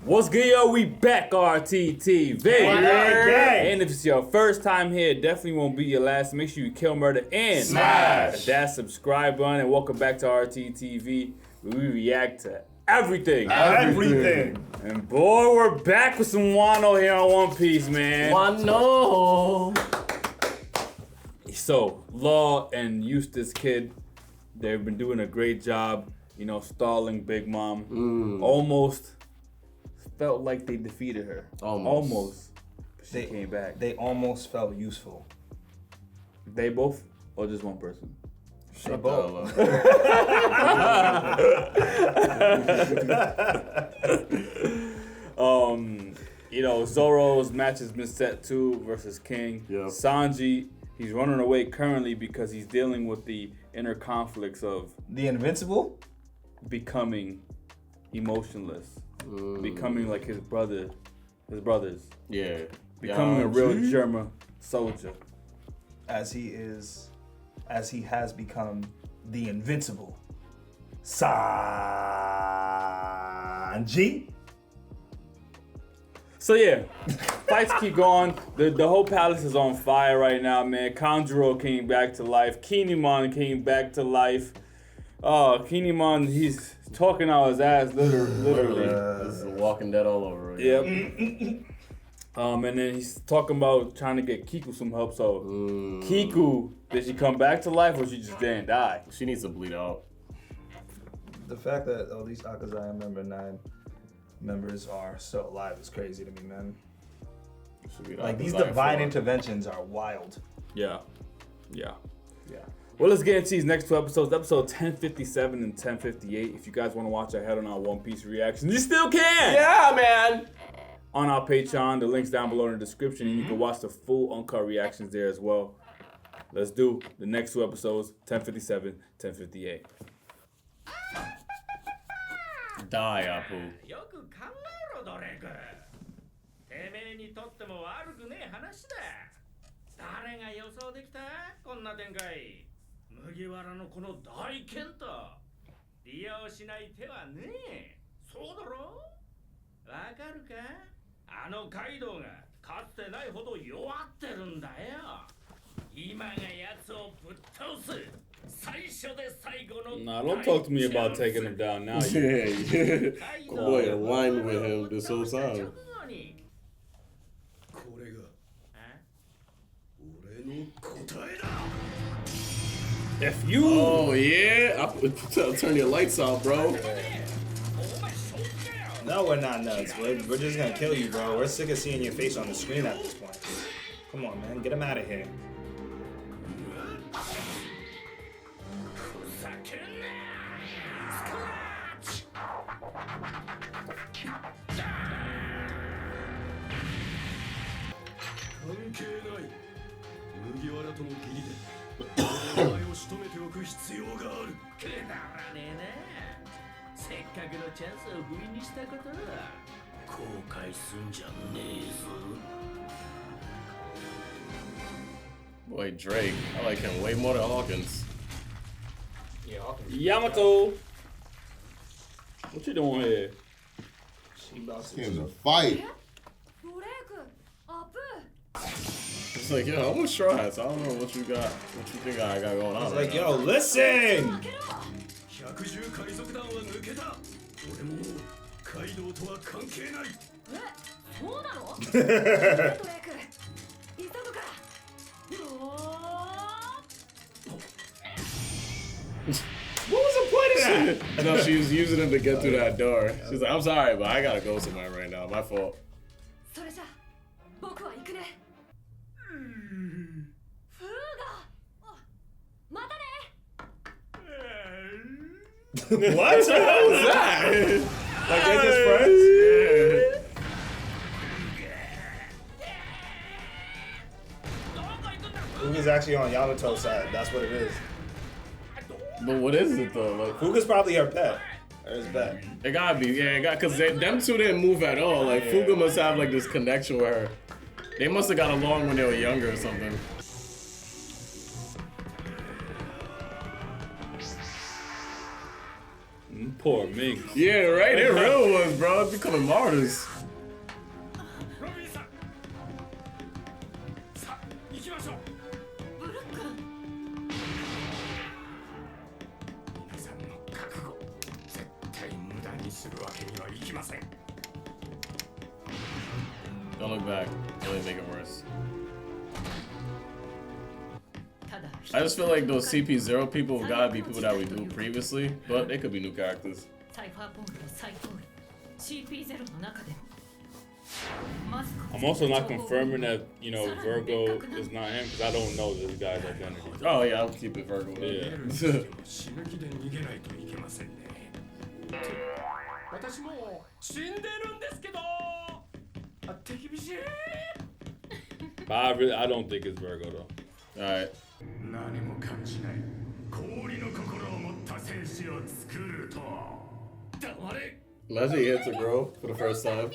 What's good, yo? We back, RTTV. And if it's your first time here, it definitely won't be your last. Make sure you kill, murder, and smash that subscribe button. And welcome back to RTTV, where we react to everything. And boy, we're back with some Wano here on One Piece, man. Wano. So, Law and Eustace Kid, they've been doing a great job, you know, stalling Big Mom. Almost felt like they defeated her. Almost. But she came back. They almost felt useful. They both? Or just one person? They both. You know, Zoro's match has been set too versus King. Yep. Sanji, he's running away currently because he's dealing with the inner conflicts of the Invincible becoming emotionless, becoming like his brothers. Yeah. Becoming a real German soldier. as he has become the Invincible. Sanji. So yeah, fights keep going. The whole palace is on fire right now, man. Kanjuro came back to life. Kinemon came back to life. Oh, Kinemon, he's talking out his ass, literally. This is Walking Dead all over again. Yep. And then he's talking about trying to get Kiku some help. So Kiku, did she come back to life or she just didn't die? She needs to bleed out. The fact that all these Akazaya member 9 members are still alive is crazy to me, man. Like, these divine interventions are wild. Yeah. Well, let's get into these next two episodes. Episode 1057 and 1058. If you guys want to watch ahead on our One Piece reactions, you still can! Yeah, man! On our Patreon, the link's down below in the description, and you can watch the full uncut reactions there as well. Let's do the next two episodes, 1057, 1058. Die, Apu. よく考えろドレイク。てめえにとっても悪くねえ話だ。誰が予想できたこんな展開。麦わらのこの大健闘。利用しない手はねえ。そうだろわかるかあのカイドウがかつてないほど弱ってるんだよ。今が奴をぶっ倒す。Nah, don't talk to me about taking him down now. Yeah. Boy, in line with him this whole time. If you... Oh, yeah? I'll turn your lights off, bro. No, we're not nuts. We're just gonna kill you, bro. We're sick of seeing your face on the screen at this point. Come on, man. Get him out of here. Boy, Drake. I like him way more than Hawkins. Yeah, Hawkins. Yamato. What you doing here? She about to Came to fight. It's like, yo, I'm with Straw Hats. I don't know what you got. What you think I got going on? It's Right like, now. yo, listen! What was the point of that? No, she was using him to get through that door. She's like, I'm sorry, but I gotta go somewhere right now. My fault. What the hell was that? Like, they're just friends? Fuga's actually on Yamato's side. That's what it is. But what is it though? Like, Fuga's probably her pet. Or his pet. it gotta be, yeah, it got, cause them two didn't move at all. Like, Fuga must have like this connection with her. They must have got along when they were younger or something. Poor Minx. Yeah, right? They real ones, bro. They're becoming martyrs. Don't look back. Really make it worse. I just feel like those CP0 people have gotta be people that we knew previously, but they could be new characters. I'm also not confirming that, you know, Virgo is not him because I don't know this guy's identity. Oh yeah, I'll keep it Virgo. Yeah. But I don't think it's Virgo though. Alright. Imagine he hits a girl for the first time.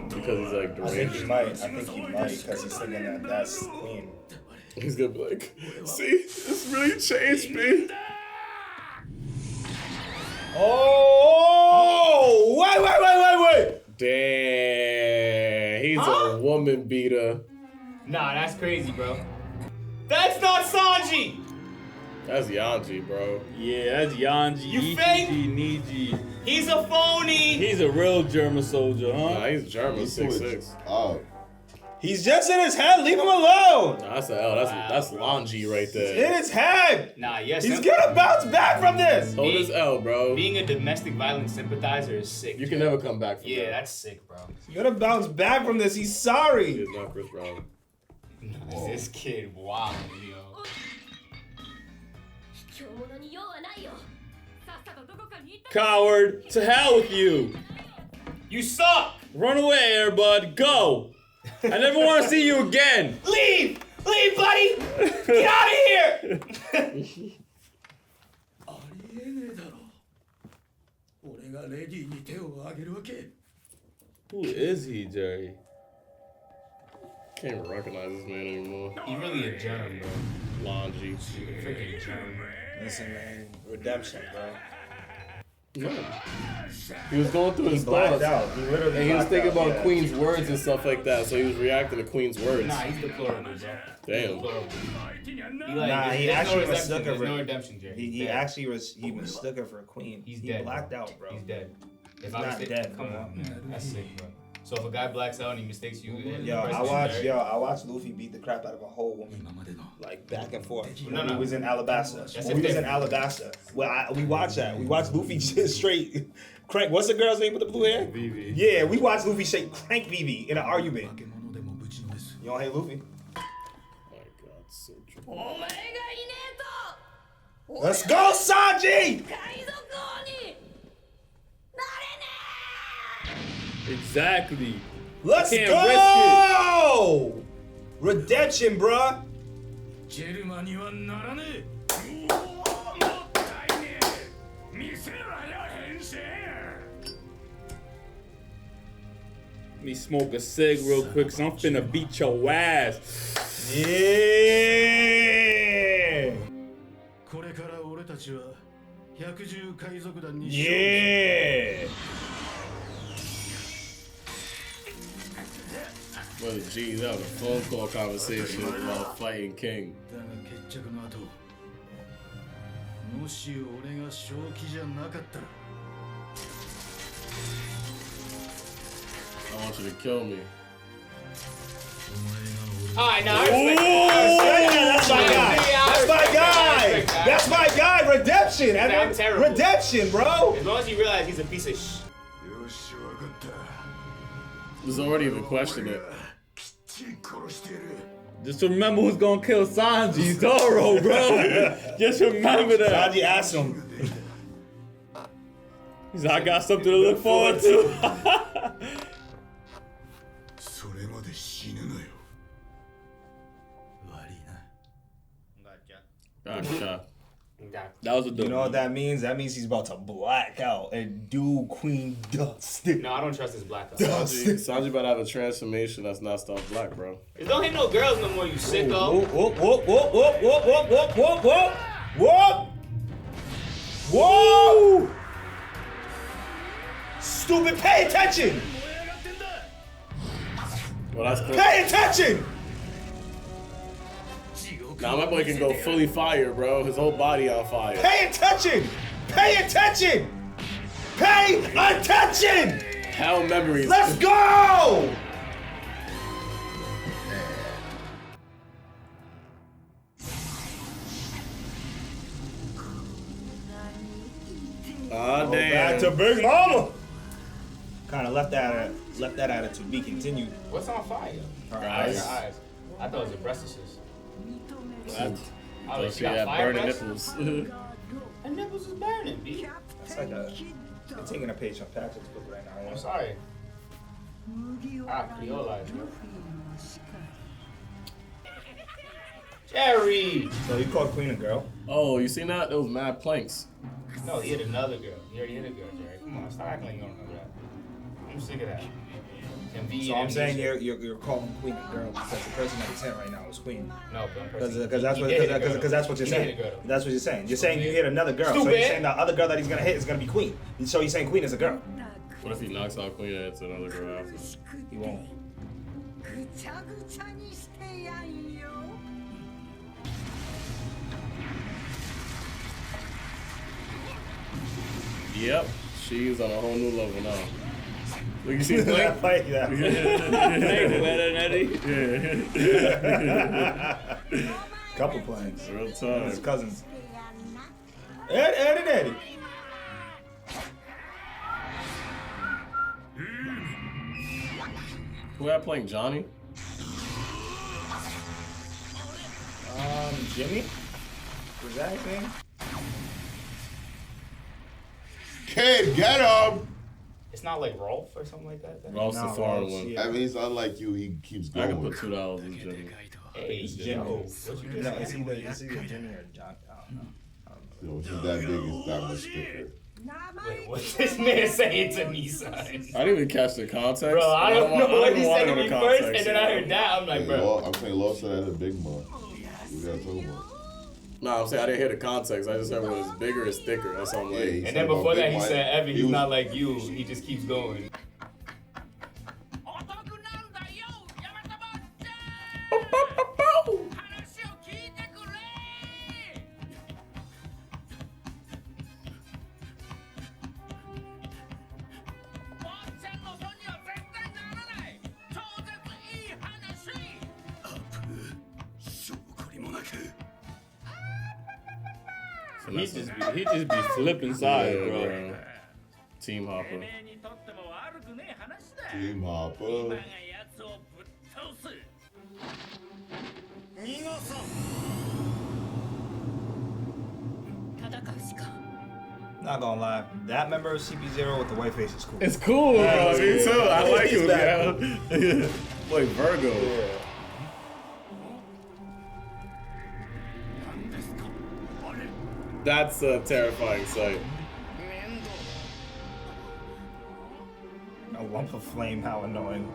Because he's like deranged. I think he might because he's thinking that that's Queen. He's gonna be like, see, this really changed me. Oh! Wait! Damn, he's a woman beater. Nah, that's crazy, bro. That's not Sanji! That's Yanji, bro. Yeah, that's Yanji. You think? Niji. He's a phony! He's a real German soldier, huh? Nah, he's German, 6'6". Oh. He's just in his head. Leave him alone. Nah, that's a L. That's Lanji right In there. his head. Nah, yes. He's gonna bounce back from this. Hold his L, bro. Being a domestic violence sympathizer is sick. You can never come back from Yeah, that. that's sick, bro. He's gonna bounce back from this. He's sorry. He's not Chris Brown. This kid, wow, yo. Coward, to hell with you. You suck! Run away, Airbud. Go. I never want to see you again. Leave! Leave, buddy! Get out of here! Who is he, Jerry? Can't even recognize this man anymore. He really a germ, bro. Lanji. Freaking germ. Listen, man. Redemption, bro. No. He was going through his Blacked thoughts. out. He literally And he was blacked thinking out, about yeah. Queen's words and stuff like that, so he was reacting to Queen's words. Nah, he's deplorable, bro. Damn. Deplorable. He Nah, he actually mistook her There's for. no redemption, Jerry. He Dead. actually mistook her for a queen. He's he dead. blacked out, bro. He's dead. If He's I'm not dead, come bro. on, man. That's sick, bro. So if a guy blacks out and he mistakes you, Yo, I watched Luffy beat the crap out of a whole woman, like back and forth. No. He was in Alabasta. That's When we was it. in Alabasta. Well, we watched that. We watched Luffy just straight crank. What's the girl's name with the blue hair? Vivi. Yeah, we watched Luffy straight crank Vivi in an argument. You don't hate Luffy? My God, so true. Let's go, Sanji! Exactly. Let's Can't go! Redemption, bruh. Let me smoke a cig real quick, cause I'm finna beat your ass. Yeah! Yeah! Brother G's having a phone call conversation about fighting King. I want you to kill me. Alright, now I respect That's my guy! That's my guy! Redemption! I'm terrible. Redemption, bro! As long as you realize he's a piece of shit. There's already even question it. Just remember who's gonna kill Sanji, Zoro, bro. Just remember that. Sanji asked him. He's like, I got something to look forward to. Gotcha. That was a dope. You know what that means? That means he's about to black out and do Queen Dust. No, I don't trust this black guy. Sanji about to have a transformation that's not stop black, bro. Don't hit no girls no more, you sicko. Whoop, whoop, whoop, whoop, whoop, whoop, whoop, whoop, whoop, whoop, whoop. Whoa! Stupid, pay attention! Well, that's cool. Pay attention! Nah, my boy can go fully fire, bro. His whole body on fire. Pay attention! Pay attention! Pay attention! Hell memories. Let's go! Oh, damn. Back to Big Mama. Kind of left that attitude. Be continued. What's on fire? Her eyes. eyes. Eyes. I thought it was the breastises. What? Oh, She had fire burning breasts? nipples. Her nipples is burning, B. That's like they're taking a page from Patric's book right now. I'm sorry. Creole eyes, bro. Jerry! So he called Queen a girl. Oh, you seen that? Those mad planks. No, he hit another girl. He already hit a girl, Jerry. Come on, stop acting like you don't know that. I'm sick of that. So I'm saying you're calling Queen a girl because the person that he's hit right now is Queen. No, but Because that's what you're saying. That's what you're saying. You're saying you hit another girl. So you're saying the other girl that he's gonna hit is gonna be Queen. So you're saying Queen is a girl. What if he knocks out Queen and hits another girl after? He won't. Yep, she's on a whole new level now. Look, you see the I plank? like that. Couple planks. Real His time. cousins. Ed and Eddie. Who had playing Johnny? Jimmy? Was that his name? Kid, get him! it's not like Rolf or something like that. Then? Rolf's the foreign Rolf's, one. yeah. I mean, he's unlike you. He keeps I going. can put $2 in Jimmy. Hey, Jimmy. yo, what you No, just it's either Jimmy or John. I don't know. Yo, if he's that big, it's that much thicker. Wait, what's this man saying to me, son? I didn't even catch the context. Bro, I don't know what he said to me the first, context, and then I heard that. I'm like, Hey, bro. I'm saying Law said that's a big man. We gotta talk about. No, I'm saying I didn't hear the context. I just heard when it's bigger, it's thicker. That's all I'm Yeah, like. he And said then about before that, big he man. said, Evan, he's was- not like you. He just keeps going. He just be flipping sides, Yeah, bro. Team Hopper. Team Hopper. Not gonna lie, that member of CP0 with the white face is cool. It's cool, bro. Yeah, Me it's too. cool. I like He's him, back. yeah. Like Virgo. That's a terrifying sight. A lump of flame, how annoying.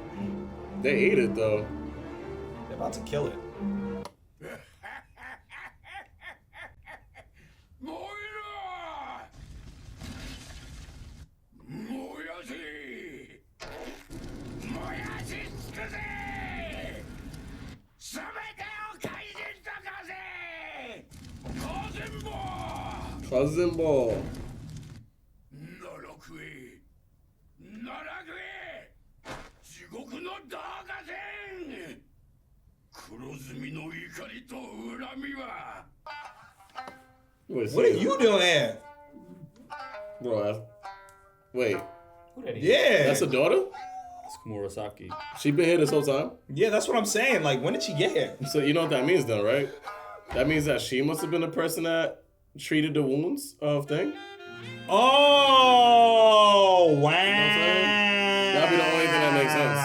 They ate it though. They're about to kill it. Cousin Ball. What are you doing here? Bro, wait. Who that is? Yeah. That's a daughter? It's Murasaki. She been here this whole time? Yeah, that's what I'm saying. Like, when did she get here? So you know what that means then, right? That means that she must have been the person that treated the wounds of thing? Oh, wow. That'd be the only thing that makes sense.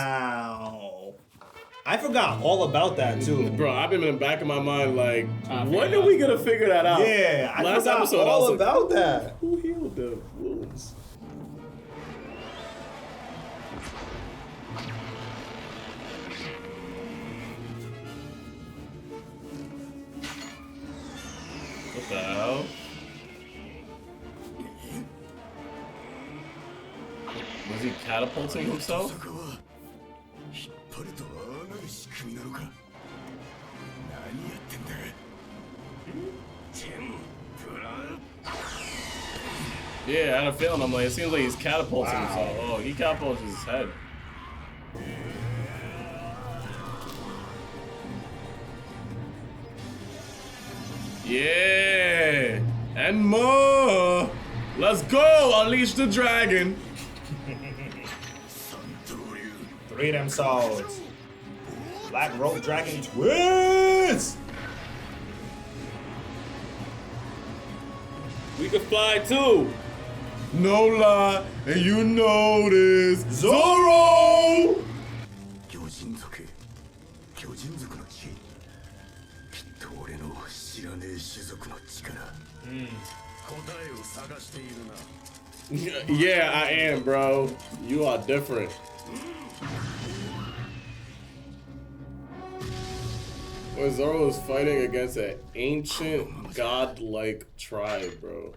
I forgot all about that, too. Bro, I've been in the back of my mind like, when are we gonna figure that out? Yeah, I Last forgot episode, I all was like, about that. who healed the wounds? What the hell? Was Is he catapulting himself? Yeah, I had a feeling. I'm like, it seems like he's catapulting himself. Oh, he catapults his head. Yeah, and more. Let's go, unleash the dragon. 3 of them swords. Black Rope Dragon twins. We could fly too. No lie, and you know this. ZORO! Yeah, I am, bro. You are different. When Zoro is fighting against an ancient godlike tribe, bro.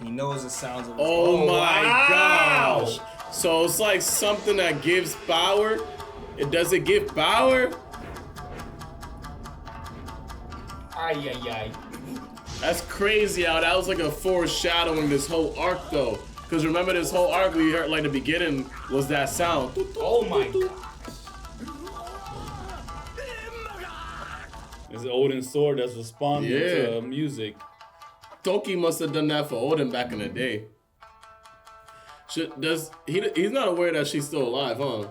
He knows the sounds of. Oh my gosh! So it's like something that gives power. It doesn't give power. Ay, ay, ay. That's crazy how that was like a foreshadowing this whole arc though. Cause remember this whole arc we heard like the beginning was that sound. Oh my god. It's Odin's sword that's responding to music. Toki must have done that for Odin back in the day. He's not aware that she's still alive, huh?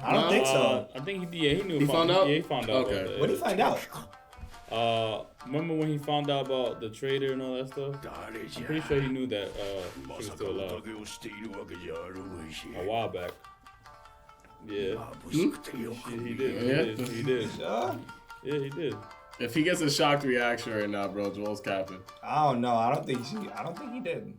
I don't think so. I think he knew. He found out? Yeah, he found out. Okay. What did he find out? Remember when he found out about the trader and all that stuff? I'm pretty sure he knew that she was still alive a while back. Yeah. He did. He did. Yeah, he did. If he gets a shocked reaction right now, bro, Joel's capping. I don't know. I don't think he did.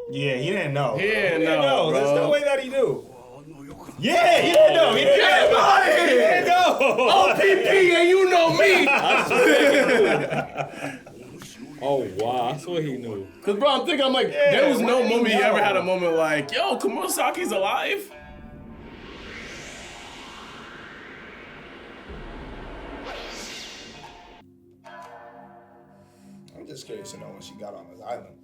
Yeah, he didn't know. He didn't know, bro. There's no way that he knew. Yeah, he didn't know. He didn't know. He didn't know. OPP, and you know me. Oh wow, that's what he knew. Cause bro, I'm thinking, I'm like, there was no moment he ever had a moment like, yo, Kurosaki's alive. I'm just curious to know when she got on this island.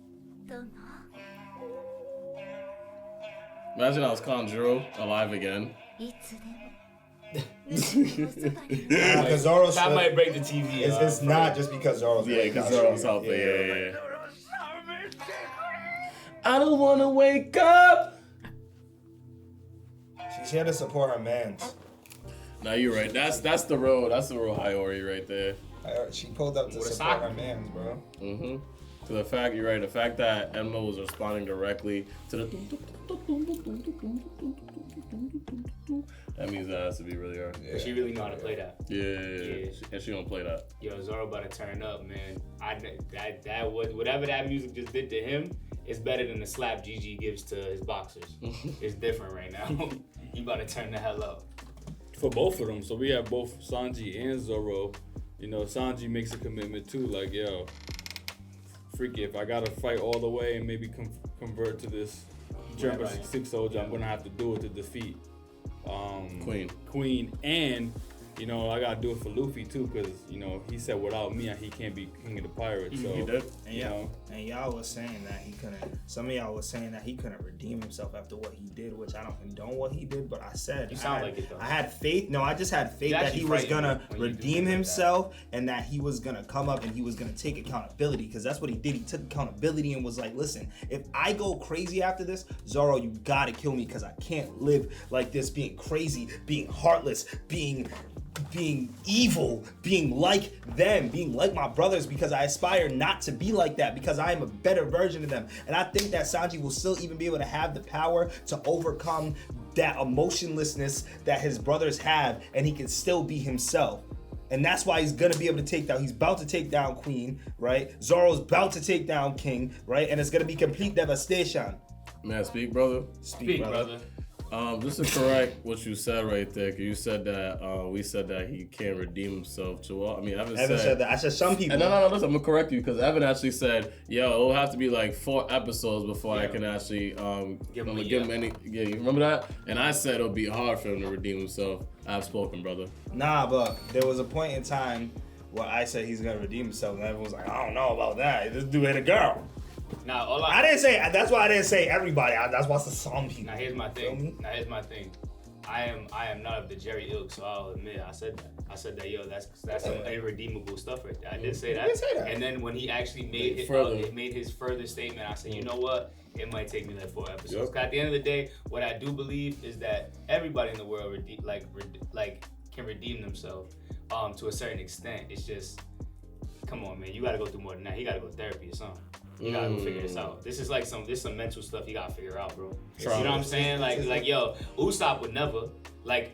Imagine I was Kanjuro alive again. Because Zoro's that might break the TV. It's not just because Zoro's because Zoro's helping. Yeah. I don't want to wake up. She had to support her mans. Nah, you're right. That's the road. That's the real Hiyori right there. She pulled up to support her mans, bro. Mm-hmm. To the fact, you're right. The fact that Emma was responding directly to the. That means that has to be really hard. Yeah. She really know how to play that. Yeah. And she don't play that. Yo, Zoro about to turn up, man. Whatever that music just did to him is better than the slap GG gives to his boxers. It's different right now. He about to turn the hell up. For both of them, so we have both Sanji and Zoro. You know, Sanji makes a commitment too, like, yo, freaky, if I gotta fight all the way and maybe convert to this German 6 soldier, I'm gonna have to do it to defeat Queen, and you know I gotta do it for Luffy too, because you know he said without me he can't be king of the pirates. So he did. And y'all was saying that he couldn't. Some of y'all was saying that he couldn't redeem himself after what he did, which I don't condone what he did, but I said you sound like it though. I had faith. No, I just had faith that he was gonna redeem himself and that he was gonna come up and he was gonna take accountability, because that's what he did. He took accountability and was like, listen, if I go crazy after this, Zoro, you gotta kill me, because I can't live like this, being crazy, being heartless, being evil, being like them, being like my brothers, because I aspire not to be like that, because I am a better version of them. And I think that Sanji will still even be able to have the power to overcome that emotionlessness that his brothers have, and he can still be himself. And that's why he's gonna be able to take down, he's about to take down Queen, right? Zoro's about to take down King, right? And it's gonna be complete devastation. May I speak, brother? Speak, brother. This is correct what you said right there. 'Cause you said that we said that he can't redeem himself to all. I mean, Evan said that. I said some people. No. Listen, I'm gonna correct you because Evan actually said, "Yo, it'll have to be like 4 episodes before I can actually give him any." Yeah, you remember that? And I said it'll be hard for him to redeem himself. I've spoken, brother. Nah, but there was a point in time where I said he's gonna redeem himself, and everyone was like, "I don't know about that. This dude hit a girl." Now, I didn't say. That's why I didn't say everybody. That's why it's some people. Now here's my thing. I am not of the Jerry ilk, so I'll admit I said that. I said that, yo, that's some irredeemable stuff right there. I did say that. You did say that. And then when he actually made his further statement, I said, you know what? It might take me like 4 episodes. Yep. 'Cause at the end of the day, what I do believe is that everybody in the world can redeem themselves to a certain extent. It's just, come on, man, you gotta go through more than that. You gotta go to therapy or something. You gotta go figure this out. This is like some mental stuff you gotta figure out, bro. You know what I'm saying? Like, yo, Usopp would never,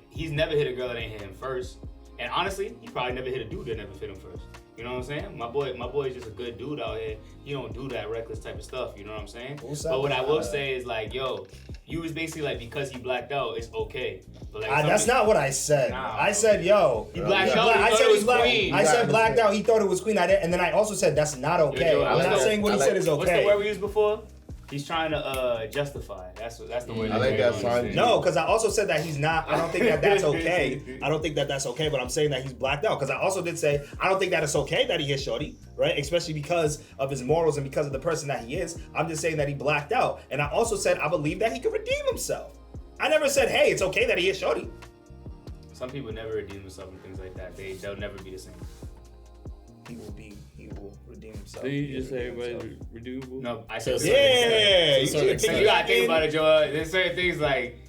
he's never hit a girl that ain't hit him first. And honestly, he probably never hit a dude that never hit him first. You know what I'm saying? My boy is just a good dude out here. He don't do that reckless type of stuff. You know what I'm saying? Usopp, but what I will say is like, yo, you was basically like, because he blacked out, it's okay. But like, that's not what I said. Nah, I said, yo, he blacked out. He thought it was Queen. I said blacked out. He thought it was Queen. And then I also said that's not okay. Yo, I'm not saying what he said is okay. What's the word we used before? He's trying to justify. That's the word. I like that sign. No, because I also said that he's not. I don't think that that's okay. I don't think that that's okay. But I'm saying that he's blacked out because I also did say I don't think that it's okay that he hit shorty, right? Especially because of his morals and because of the person that he is. I'm just saying that he blacked out, and I also said I believe that he could redeem himself. I never said, hey, it's okay that he hit shorty. Some people never redeem themselves and things like that. They'll never be the same. He will redeem himself. Did you just say everybody's redeemable? No, I said You gotta think about it, Joel. There's certain things like,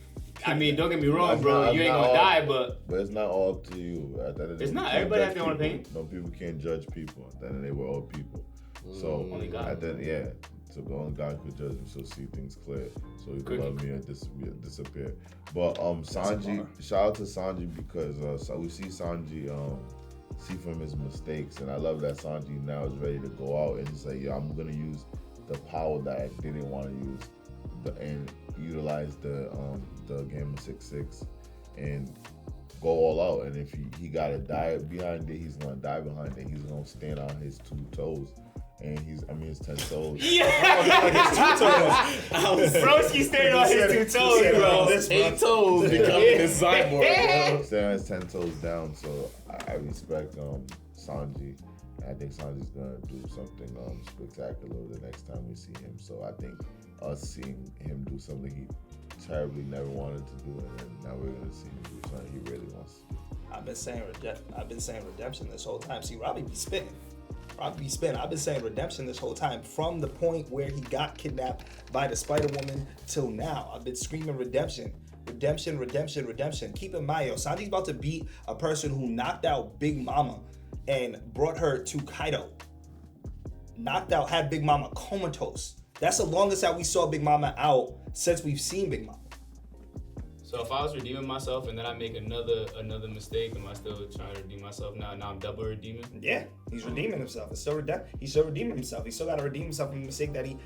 I mean, don't get me wrong, bro. You ain't gonna die, but it's not all up to you. It's not. Everybody has their own opinion. No, people can't judge people. At the end of the day, we're all people. So only God. So only God could judge him, so see things clear. So either love me or disappear. But Sanji, shout out to Sanji because we see Sanji see from his mistakes, and I love that Sanji now is ready to go out and say, "Yo, I'm gonna use the power that I didn't want to use, and utilize the game of 6-6 and go all out. And if he gotta die behind it, he's gonna die behind it. He's gonna stand on his 2 toes." And his 10 toes. Yeah! His 2 toes. Broski stayed on his 2 toes, bro. 8 toes becoming his cyborg, bro. Staying on his 10 toes down, so I respect Sanji. I think Sanji's gonna do something spectacular the next time we see him. So I think us seeing him do something he terribly never wanted to do, and then now we're gonna see him do something he really wants to do. I've been saying redemption this whole time. See, Robbie be spitting. I've been saying redemption this whole time from the point where he got kidnapped by the Spider-Woman till now. I've been screaming redemption. Redemption, redemption, redemption. Keep in mind, yo, Sanji's about to beat a person who knocked out Big Mama and brought her to Kaido. Had Big Mama comatose. That's the longest that we saw Big Mama out since we've seen Big Mama. So if I was redeeming myself and then I make another mistake, am I still trying to redeem myself now? Now I'm double redeeming? Yeah, he's redeeming himself. He's still redeeming himself. He still got to redeem himself from the mistake that he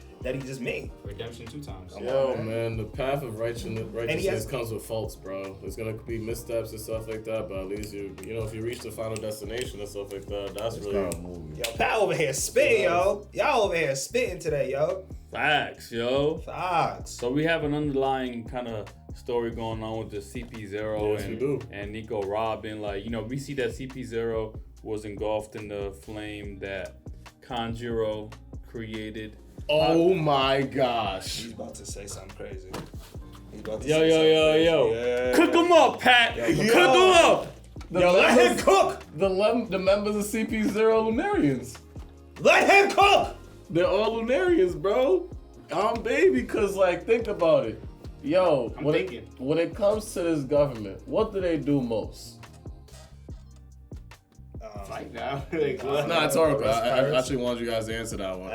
just made. Redemption 2 times. Yo, man, the path of righteousness comes with faults, bro. There's gonna be missteps and stuff like that, but at least you know, if you reach the final destination and stuff like that, that's really a movie. Yo, Pat over here spitting, yo. Y'all over here spitting today, yo. Facts, yo. Facts. So we have an underlying kind of story going on with the CP0 and Nico Robin. Like, you know, we see that CP0 was engulfed in the flame that Kanjuro created. Oh my gosh. He's about to say something crazy. Yo. Cook him up, Pat. Cook him up. Let him cook. The members of CP0 Lunarians. Let him cook. They're all Lunarians, bro. Baby, because, like, think about it. Yo, when it comes to this government, what do they do most? Fight now. Nah, it's horrible. I actually want you guys to answer that one.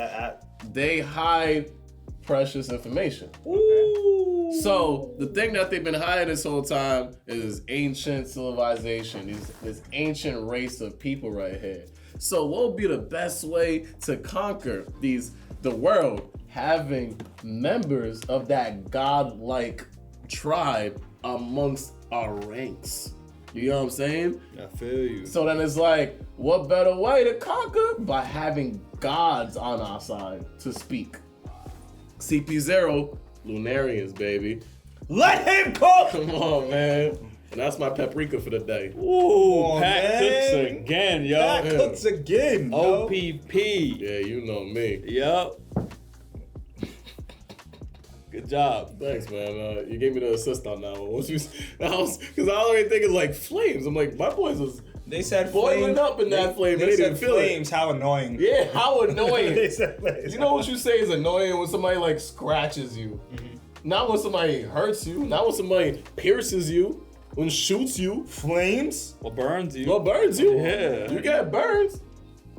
They hide precious information. Ooh. So the thing that they've been hiding this whole time is ancient civilization, this ancient race of people right here. So what would be the best way to conquer the world having members of that godlike tribe amongst our ranks. You know what I'm saying? I feel you. So then it's like, what better way to conquer by having gods on our side to speak? CP0, Lunarians, baby. Let him cook. Come on, man. And that's my paprika for the day. Ooh, Pat cooks again, yo. Pat cooks again. OPP. Yeah, you know me. Yup. Good job. Thanks, man. You gave me the assist on that one. Because I was already thinking like flames. I'm like, my boys was They said boiling up in that flame. They and they said didn't feel flames. How annoying. it. Yeah, how annoying. They said flames. You know what you say is annoying when somebody like scratches you. Not when somebody hurts you. Not when somebody pierces you. When shoots you. Flames? What burns you? What burns you? Yeah. You get burns.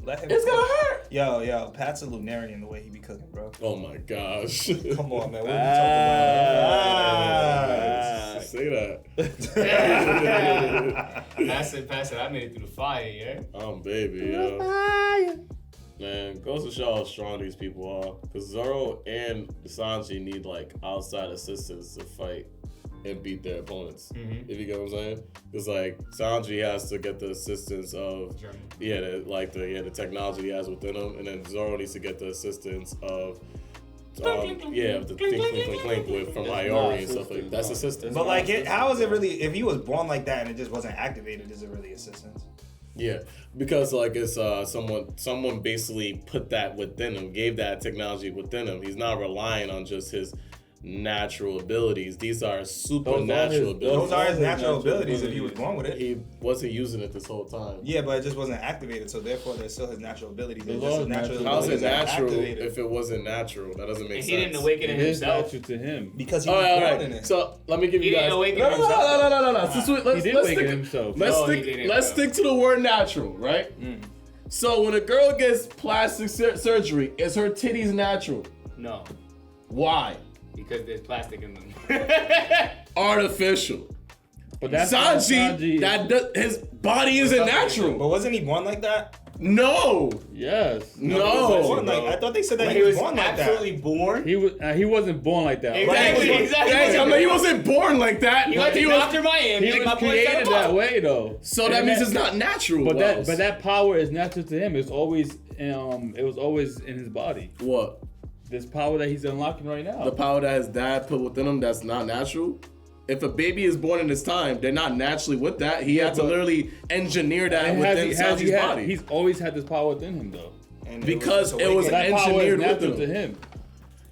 Let him It's cook. gonna hurt. Yo, Pat's a Lunarian the way he be cooking, bro. Oh my gosh. Come on, man. What are we talking about? Say that. Pass it. I made it through the fire, yeah? Baby, yo. Man, goes to show how strong these people are. Because Zoro and Sanji need, like, outside assistance to fight and beat their opponents. If you get what I'm saying? Because, like, Sanji has to get the assistance of, the technology he has within him. And then Zoro needs to get the assistance of, the clink with from Iori and stuff like that. That's assistance. But like, how is it really? If he was born like that and it just wasn't activated, is it really assistance? Yeah, because like it's someone basically put that within him, gave that technology within him. He's not relying on just his natural abilities. These are supernatural abilities. Those are his natural abilities if he was born with it. He wasn't using it this whole time. Yeah, but it just wasn't activated, so therefore there's still his natural abilities. Those Just are his natural natural. How's it abilities are natural activated. if it wasn't natural? That doesn't make And sense. he didn't awaken it It is himself. natural to him. Because he All was right, born all in right. it. So let me give He you guys. didn't awaken No. himself. He did Let's awaken stick. himself. Let's No, he stick. didn't, Let's bro. stick to the word natural, right? So when a girl gets plastic surgery, is her titties natural? No, Why? because there's plastic in them. Artificial. But that's how Sanji, his body isn't natural. But wasn't he born like that? No. Yes. No. Born like, I thought they said that When he was was born like absolutely that. born. He wasn't born like that. Exactly. I mean, he wasn't born like that. He went to Dr. Miami. He like my was boy said created above. that way though. So that means it's not natural. But Wells. that power is natural to him. It's always it was always in his body. What? This power that he's unlocking right now. The power that his dad put within him that's not natural? If a baby is born in his time, they're not naturally with that. He had to literally engineer that within Sanji's body. He's always had this power within him though. And Because it was That power is engineered natural with to him.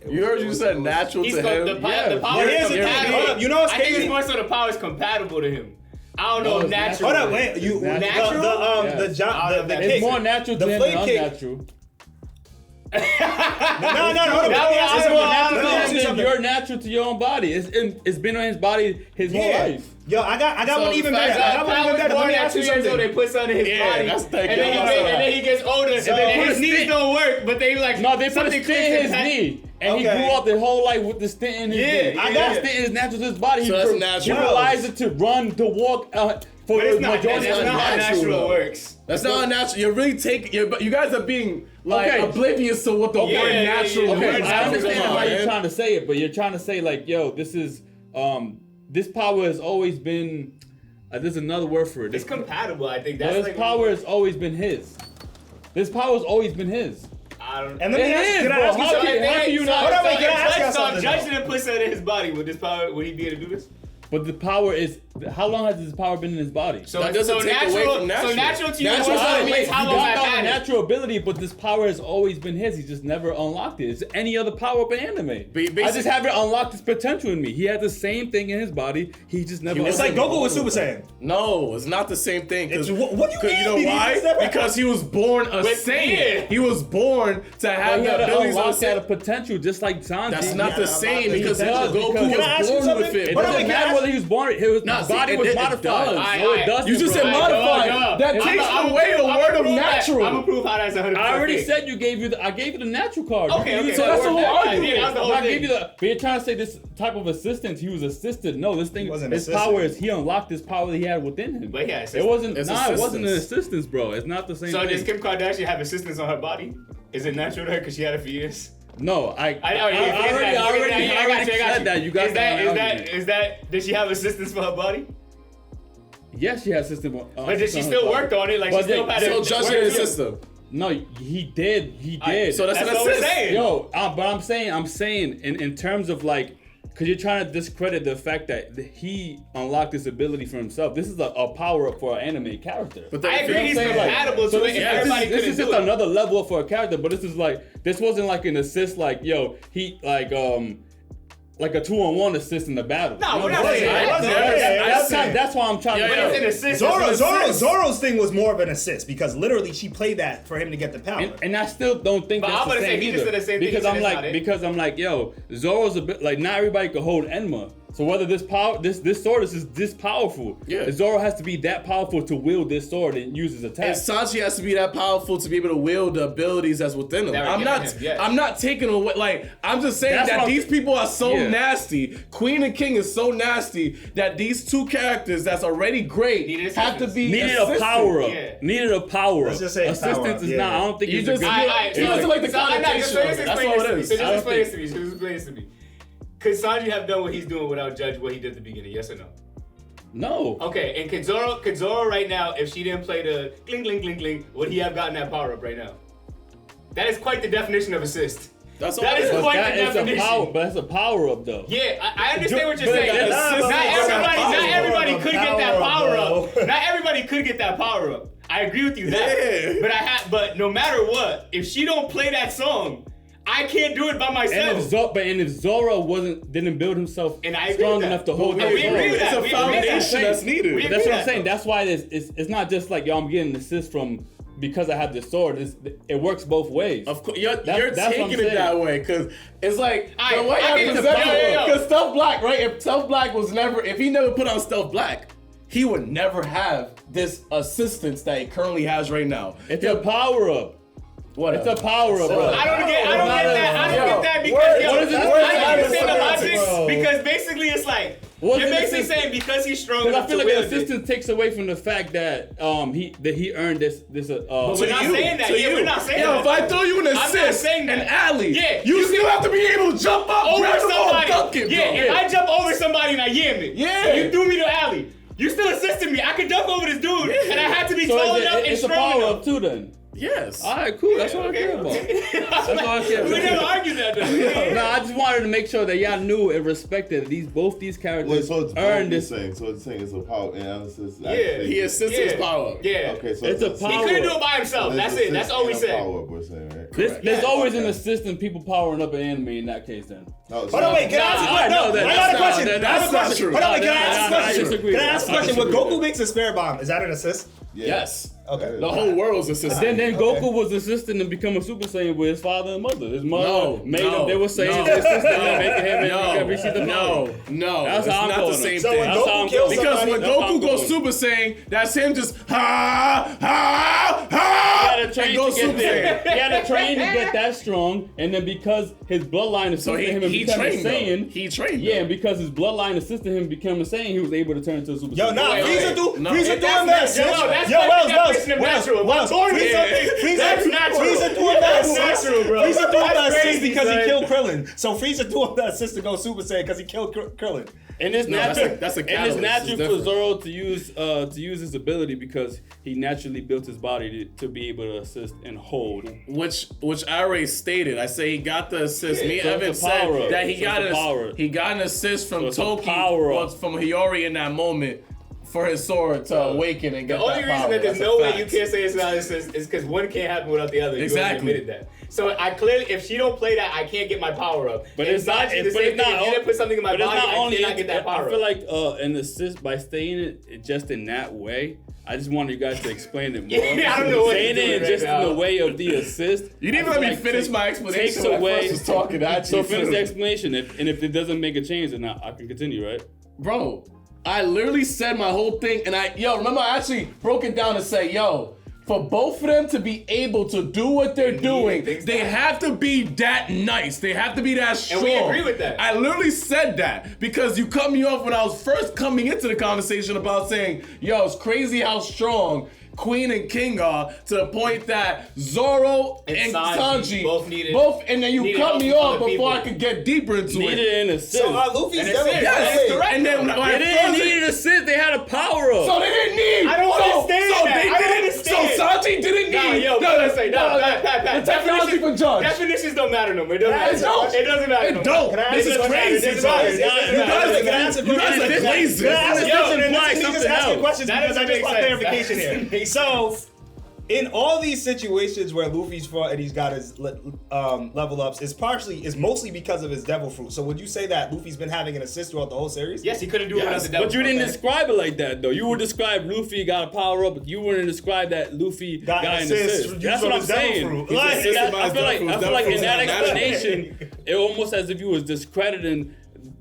him. You heard you said natural He's to got him. the power. Yeah. The power But is here's the thing, compatible. hold up, you know what's I think crazy? it's more so the power is compatible to him. I don't know No, if it's natural. Hold up, wait. You Natural? the It's cake. more natural the to him flake than cake. unnatural. No, hold up. You're natural to your own body. It's been on his body his whole life. Yo, I got So one even better. I got one even better. Let me ask you something. They put something in his Yeah, body, that's and thank then, you. and then he gets older, and then his knees don't work, but they like No, they put a something stent in his clicks knee, and he Okay. grew up his whole life with the stent in his knee. I got That it. stent is natural to his body. So that's natural. He relies it to run, to walk, for But it's the not. majority That's of not his how life. natural though. works. That's not unnatural. You're really taking. You guys are being like Okay. oblivious to what the Yeah, word yeah, natural yeah. Okay, means. I understand Come on, how you're man. trying to say it, but you're trying to say like, yo, this is this power has always been. There's another word for it. It's compatible. I think But that's his like power has always been his. This power has always been his. I don't. And let me It ask is, can I bro. ask you How something? can you not? Hold on, wait, can I ask you So something, Judge though? didn't put something in his body. With this power, would he be able to do this? But the power is. How long has this power been in his body? So That doesn't take away from natural. So natural to you Natural also doesn't means make- how He long got I've the had it. natural ability, but this power has always been his. He just never unlocked it. It's any other power up in anime. I just haven't unlocked his potential in me. He had the same thing in his body. He just never. It's like unlocked it. Goku with Super Saiyan. No, it's not the same thing. It's- what do you You know mean? why? He's never- Because he was born a Saiyan. yeah. He was born to But have he had the to abilities of a unlock that Saiyan. potential, just like Sanji. That's not the same He because does, Goku because- Can I ask was you born something? with it. It Hold on, doesn't wait, can I matter ask- whether he was born. His Nah, see, body it- was it modified. does. No, it doesn't. You just said bro. modified. That I'm takes gonna away the word of prove that. natural. I'm gonna prove how that's 100%. I already fake. said I gave you the natural card. Okay, You okay. used So that that's the word whole natural. argument. Yeah, that was the whole I thing. gave you the. But you're trying to say this type of assistance. He was assisted. No, this thing. He wasn't His assisted. power is he unlocked this power that he had within him. But yeah, It wasn't. It's It wasn't an assistance. assistance, bro. It's not the same So thing. does Kim Kardashian have assistance on her body? Is it natural to her because she had it for years? No, I I already said that. You got is that? Did she have assistance for her body? Yes, she has system. But did she still worked on it? Like she still had So just in the system. No, he did. He did. So that's what we're saying. Yo, but I'm saying in terms of like, because you're trying to discredit the fact that he unlocked this ability for himself. This is a power up for an anime character. But I agree he's compatible to it. Yeah, Everybody this couldn't is do just it. another level for a character. But this wasn't like an assist. Like he like a 2-on-1 assist in the battle. No, You know we're not what I'm saying saying? That's why I'm trying to. But it's an assist. Zoro's thing was more of an assist because literally she played that for him to get the power. And I still don't think But that's I'm the gonna same say he just either. said the same thing. Because I'm like, yo, Zoro's a bit like not everybody could hold Enma. So whether this sword is this powerful, Zoro has to be that powerful to wield this sword and use his attack. And Sanji has to be that powerful to be able to wield the abilities that's within him. I'm not taking away. Like I'm just saying that these people are so nasty. Queen and King is so nasty that these two characters that's already great have to be needed a power up. Needed a power up. Let's just say assistance is not. I don't think you it's just. It's like the connotation. That's all it is. So just explain this to me. Could Sanji have done what he's doing without judging what he did at the beginning? Yes or no? No. Okay, and could Zoro right now, if she didn't play the gling gling gling gling, would he have gotten that power up right now? That is quite the definition of assist. That's all. That is quite the definition. But it's a power up though. Yeah, I understand what you're saying. Not everybody could get that power up. Not everybody could get that power up. I agree with you that. Yeah. But no matter what, if she don't play that song, I can't do it by myself. And if Zoro didn't build himself strong enough to hold that, it's a foundation that's needed. That's what I'm saying. That's why it's not just like, yo, I'm getting an assist from because I have this sword. It works both ways. Of course, you're taking it that way because it's like the way I I get present the it. Because Stealth Black, right? If Stealth Black if he never put on Stealth Black, he would never have this assistance that he currently has right now. It's a power up. What? It's a power up, bro. I don't get that because I don't understand the logic because basically it's like you're basically saying because he's strong Because enough I feel to like the wield it. assistance takes away from the fact that he earned this. But we're not saying that. Yeah, we're not saying that. If I throw you an assist and alley, you still have to be able to jump up over grab the ball, somebody. dunk it, bro. If I jump over somebody and I yam it, Yeah. you threw me to alley. You still assisted me. I could dunk over this dude, and I had to be tall enough and it's a strong power enough. up too then. Yes. All right, cool. That's what I care about. That's all I care about. We never argued that though. No, I just wanted to make sure that y'all knew and respected both these characters earned this. So it's saying it's a power analysis. Yeah, he assists his power up. Yeah. Okay, so It's a power. He couldn't do it by himself. That's it. That's all we said. Power up, we're saying, right? There's always an assist in people powering up an anime in that case then. Hold on, wait, can I ask a question? No, I got a question. That's not true. Hold on, wait, can I ask a I question? disagree. Can I ask a I question? When disagree. Goku makes a spare bomb, is that an assist? Yes. Okay. The whole world's assisting. Then Goku was assisting to become a Super Saiyan with his father and mother. His mother made him. They were saying his assistant and making him receive the power. No, That's it's how I'm not going. the same So thing. when That's how Goku I'm kills going. Because somebody, when That's how I'm Goku goes going. Super Saiyan, that's him just and goes Super Saiyan. He had to train to get that strong, and then because his bloodline assisted him in he becoming a trained, though. Saiyan. He trained, Yeah, though. and because his bloodline assisted him becoming a Saiyan, he was able to turn into a Super Yo, Saiyan. nah, Frieza doing that That's assist. natural. Wells, That's natural. Frieza doing that That's assist. natural, bro. Frieza doing that That's assist crazy, because he son. killed Krillin. So Frieza doing that assist to go Super Saiyan because he killed Krillin. And it's No, natural. that's a and catalyst. it's natural It's for different. Zoro to use his ability because he naturally built his body to be able to assist and hold. Which I already stated. I say he got the assist. Me and so Evan it's a power said up. that he So got it's a power up. he got an assist from So it's a Toki, power up. from Hiyori in that moment for his sword to awaken and get The only that reason power. that there's That's no a way fact. you can't say it's not assist is because one can't happen without the other. You already Exactly. admitted that. So I clearly, if she don't play that, I can't get my power up. But And it's not. Sanji, the But same it's not. thing. If you didn't put something in my but it's body, not I only. cannot get that power I feel up. like an assist by saying it just in that way. I just wanted you guys to explain it more. Yeah, I don't know what saying you're it doing just right now. in the way of the assist. You didn't I even feel let me finish my explanation takes when I away. first was talking at you. So finish the explanation, and if it doesn't make a change, then I can continue, right? Bro, I literally said my whole thing, and remember I actually broke it down and said, for both of them to be able to do what they're doing, they have to be that nice. They have to be that strong. And we agree with that. I literally said that because you cut me off when I was first coming into the conversation about saying, it's crazy how strong Queen and King are, to the point that Zoro and Sanji both, and then you cut me off before I could get deeper into it. Needed an assist. So Luffy's Yes, and then when They didn't need an assist. They had a power up. so they didn't need. I don't understand So that. they I don't didn't. understand. So Sanji didn't need. The technology for John. Definitions don't matter no more. It doesn't matter. It don't. It doesn't matter. It don't. This is crazy. You guys are lazy. just asking questions That because I doesn't just make want sense. clarification That doesn't here. make So, in all these situations where Luffy's fought and he's got his level ups, is mostly because of his devil fruit. So would you say that Luffy's been having an assist throughout the whole series? Yes, he couldn't do it without the devil. But you didn't describe it like that, though. You would describe Luffy got a power up, but you wouldn't describe that Luffy got an assist. That's what I'm saying. I feel like in that explanation, it almost as if you was discrediting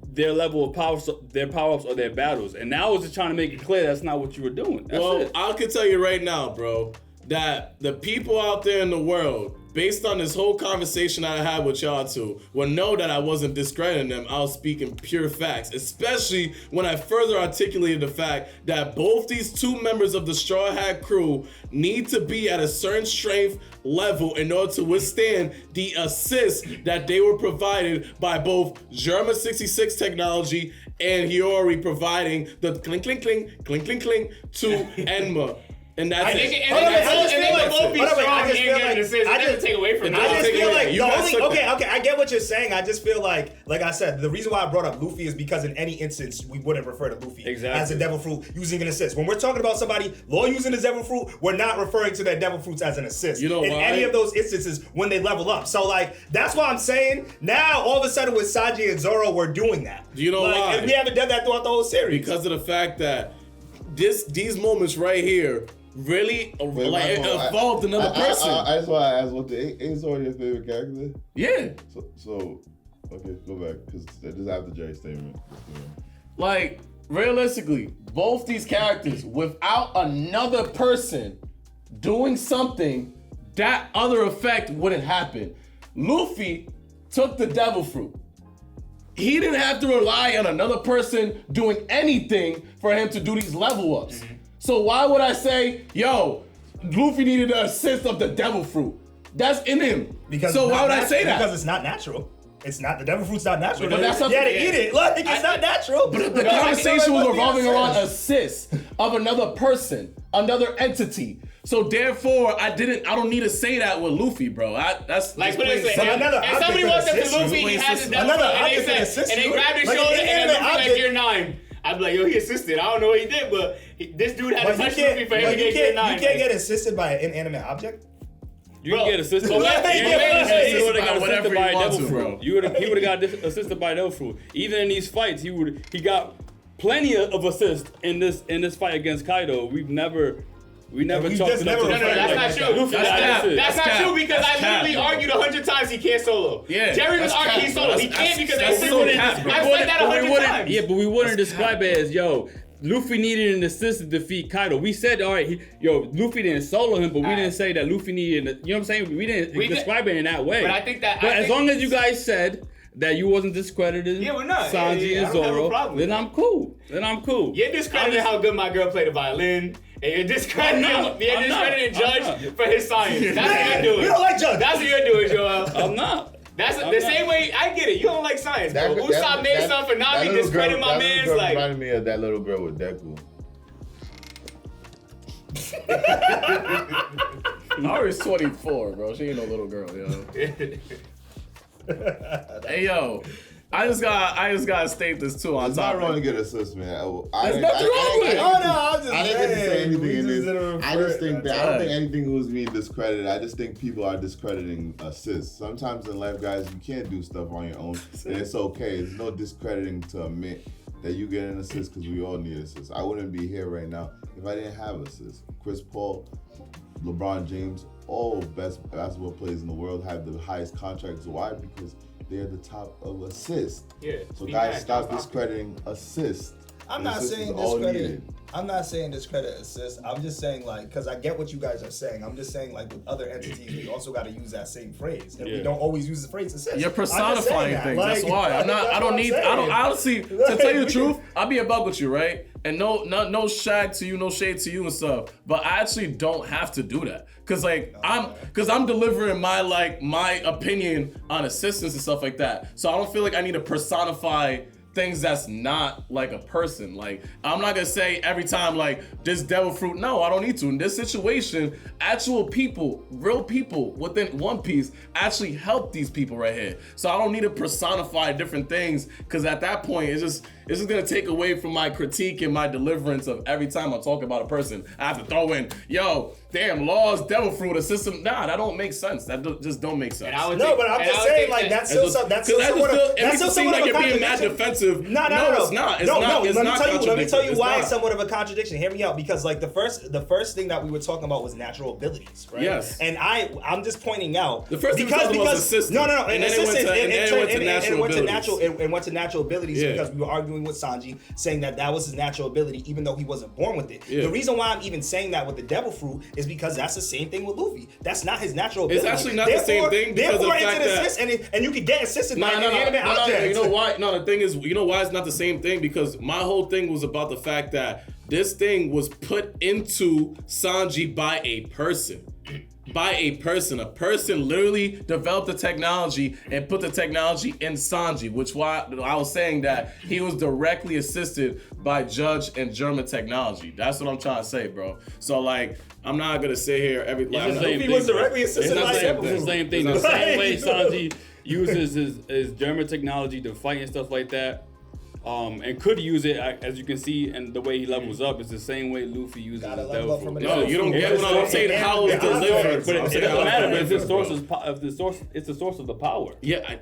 their level of power, their power-ups or their battles. And now I was just trying to make it clear that's not what you were doing. That's it. I can tell you right now, bro, that the people out there in the world, based on this whole conversation I had with y'all two, will know that I wasn't discrediting them. I was speaking pure facts, especially when I further articulated the fact that both these two members of the Straw Hat crew need to be at a certain strength level in order to withstand the assist that they were provided by both Germa 66 technology and Hiyori providing the clink, clink, clink, clink, clink, clink to Enma. And that's it. I get what you're saying. I just feel like I said, the reason why I brought up Luffy is because in any instance, we wouldn't refer to Luffy as a devil fruit using an assist. When we're talking about somebody law using his devil fruit, we're not referring to their devil fruits as an assist. You know in why? any of those instances when they level up. So that's why I'm saying now all of a sudden with Sanji and Zoro, we're doing that. Do you know why? And we haven't done that throughout the whole series. Because of the fact that these moments right here really evolved another person. I just want to ask, what is Zoro your favorite character? Yeah. So okay, go back because this is after Jerry's statement. Like realistically, both these characters, without another person doing something, that other effect wouldn't happen. Luffy took the devil fruit. He didn't have to rely on another person doing anything for him to do these level ups. Mm-hmm. So why would I say, yo, Luffy needed the assist of the devil fruit? That's in him. So why would I say that? Because it's not natural. It's not, the devil fruit's not natural. But that's something. Yeah, to eat it. It's not natural. But the conversation was revolving around assist of another person, another entity. So therefore, I don't need to say that with Luffy, bro. That's like what is it? If somebody walks up to Luffy, he has his devil fruit, and they grab his shoulder and Luffy like Gear 9. I'd be like, yo, he assisted. I don't know what he did, but this dude had to touch Luffy for him to get Gear 9. You can't get assisted by an inanimate object. You can get assisted. He would have got assisted by a devil fruit. He would have got assisted by a devil fruit. Even in these fights, he got plenty of assists in this fight against Kaido. We never talked about No, that's not true. That's not true because I literally argued 100 times he can't solo. Yeah, Jerry was arguing he's solo. He can't because I've said that 100 times. Yeah, but we wouldn't describe it as, yo, Luffy needed an assist to defeat Kaido. We said, all right, Luffy didn't solo him, but we didn't say that Luffy needed, you know what I'm saying? We didn't describe it in that way. But I think that... But as long as you guys said that you wasn't discrediting Sanji and Zoro, then I'm cool. You're discrediting how good my girl played the violin, and you're discrediting Judge for his science. That's what you're doing. You don't like Judge. That's what you're doing, Joel. I'm not. That's the same way. I get it. You don't like science, bro. Usopp made something for Nami, discrediting my man's like. Reminded me of that little girl with Deku. Ari's 24, bro. She ain't no little girl, yo. Hey, yo. I just gotta state this too. It's not wrong to get assist, man. There's nothing wrong with it. I didn't get to say anything in this. I just think that I don't think anything was being discredited. I just think people are discrediting assists. Sometimes in life, guys, you can't do stuff on your own, and it's okay. There's no discrediting to admit that you get an assist because we all need assists. I wouldn't be here right now if I didn't have assists. Chris Paul, LeBron James, all best basketball players in the world have the highest contracts. Why? Because they're the top of assist. Yeah. So guys, stop discrediting assist. I'm not saying discrediting. I'm not saying discredit assist. I'm just saying like, because I get what you guys are saying. I'm just saying like with other entities, we also got to use that same phrase, and we don't always use the phrase assist. You're personifying things. Like, that's why I don't honestly, to tell you the truth, I'll be a bug with you, right? And no shade to you and stuff. But I actually don't have to do that. Cause I'm delivering my opinion on assistance and stuff like that. So I don't feel like I need to personify things that's not like a person. Like, I'm not gonna say every time like this devil fruit. No, I don't need to. In this situation, actual people, real people within One Piece actually help these people right here. So I don't need to personify different things, because at that point it's just gonna take away from my critique and my deliverance of every time I talk about a person. I have to throw in, yo, damn, laws, devil fruit, a system. Nah, that don't make sense. That just don't make sense. But I'm just saying, like, that's still somewhat of a being mad defensive. No, it's not. Let me tell you why it's somewhat of a contradiction. Hear me out, because like the first thing that we were talking about was natural abilities, right? Yes. And I'm just pointing out the first thing was assistance. No, and then it went to natural abilities because we were arguing with Sanji, saying that was his natural ability, even though he wasn't born with it. Yeah. The reason why I'm even saying that with the devil fruit is because that's the same thing with Luffy. That's not his natural ability. It's actually not the same thing because of the fact that and you can get assisted by inanimate objects. You know why? No, the thing is, you know why it's not the same thing? Because my whole thing was about the fact that this thing was put into Sanji by a person. A person literally developed the technology and put the technology in Sanji, which why I was saying that he was directly assisted by Judge and German technology. That's what I'm trying to say, bro. So like, I'm not gonna sit here he was directly assisted by the same thing. The same way Sanji uses his German technology to fight and stuff like that. And could use it, as you can see, and the way he levels up is the same way Luffy uses his devil fruit. No, you don't get what I'm saying. How it's delivered, but it doesn't matter. But it's the source of the power. Yeah, I'm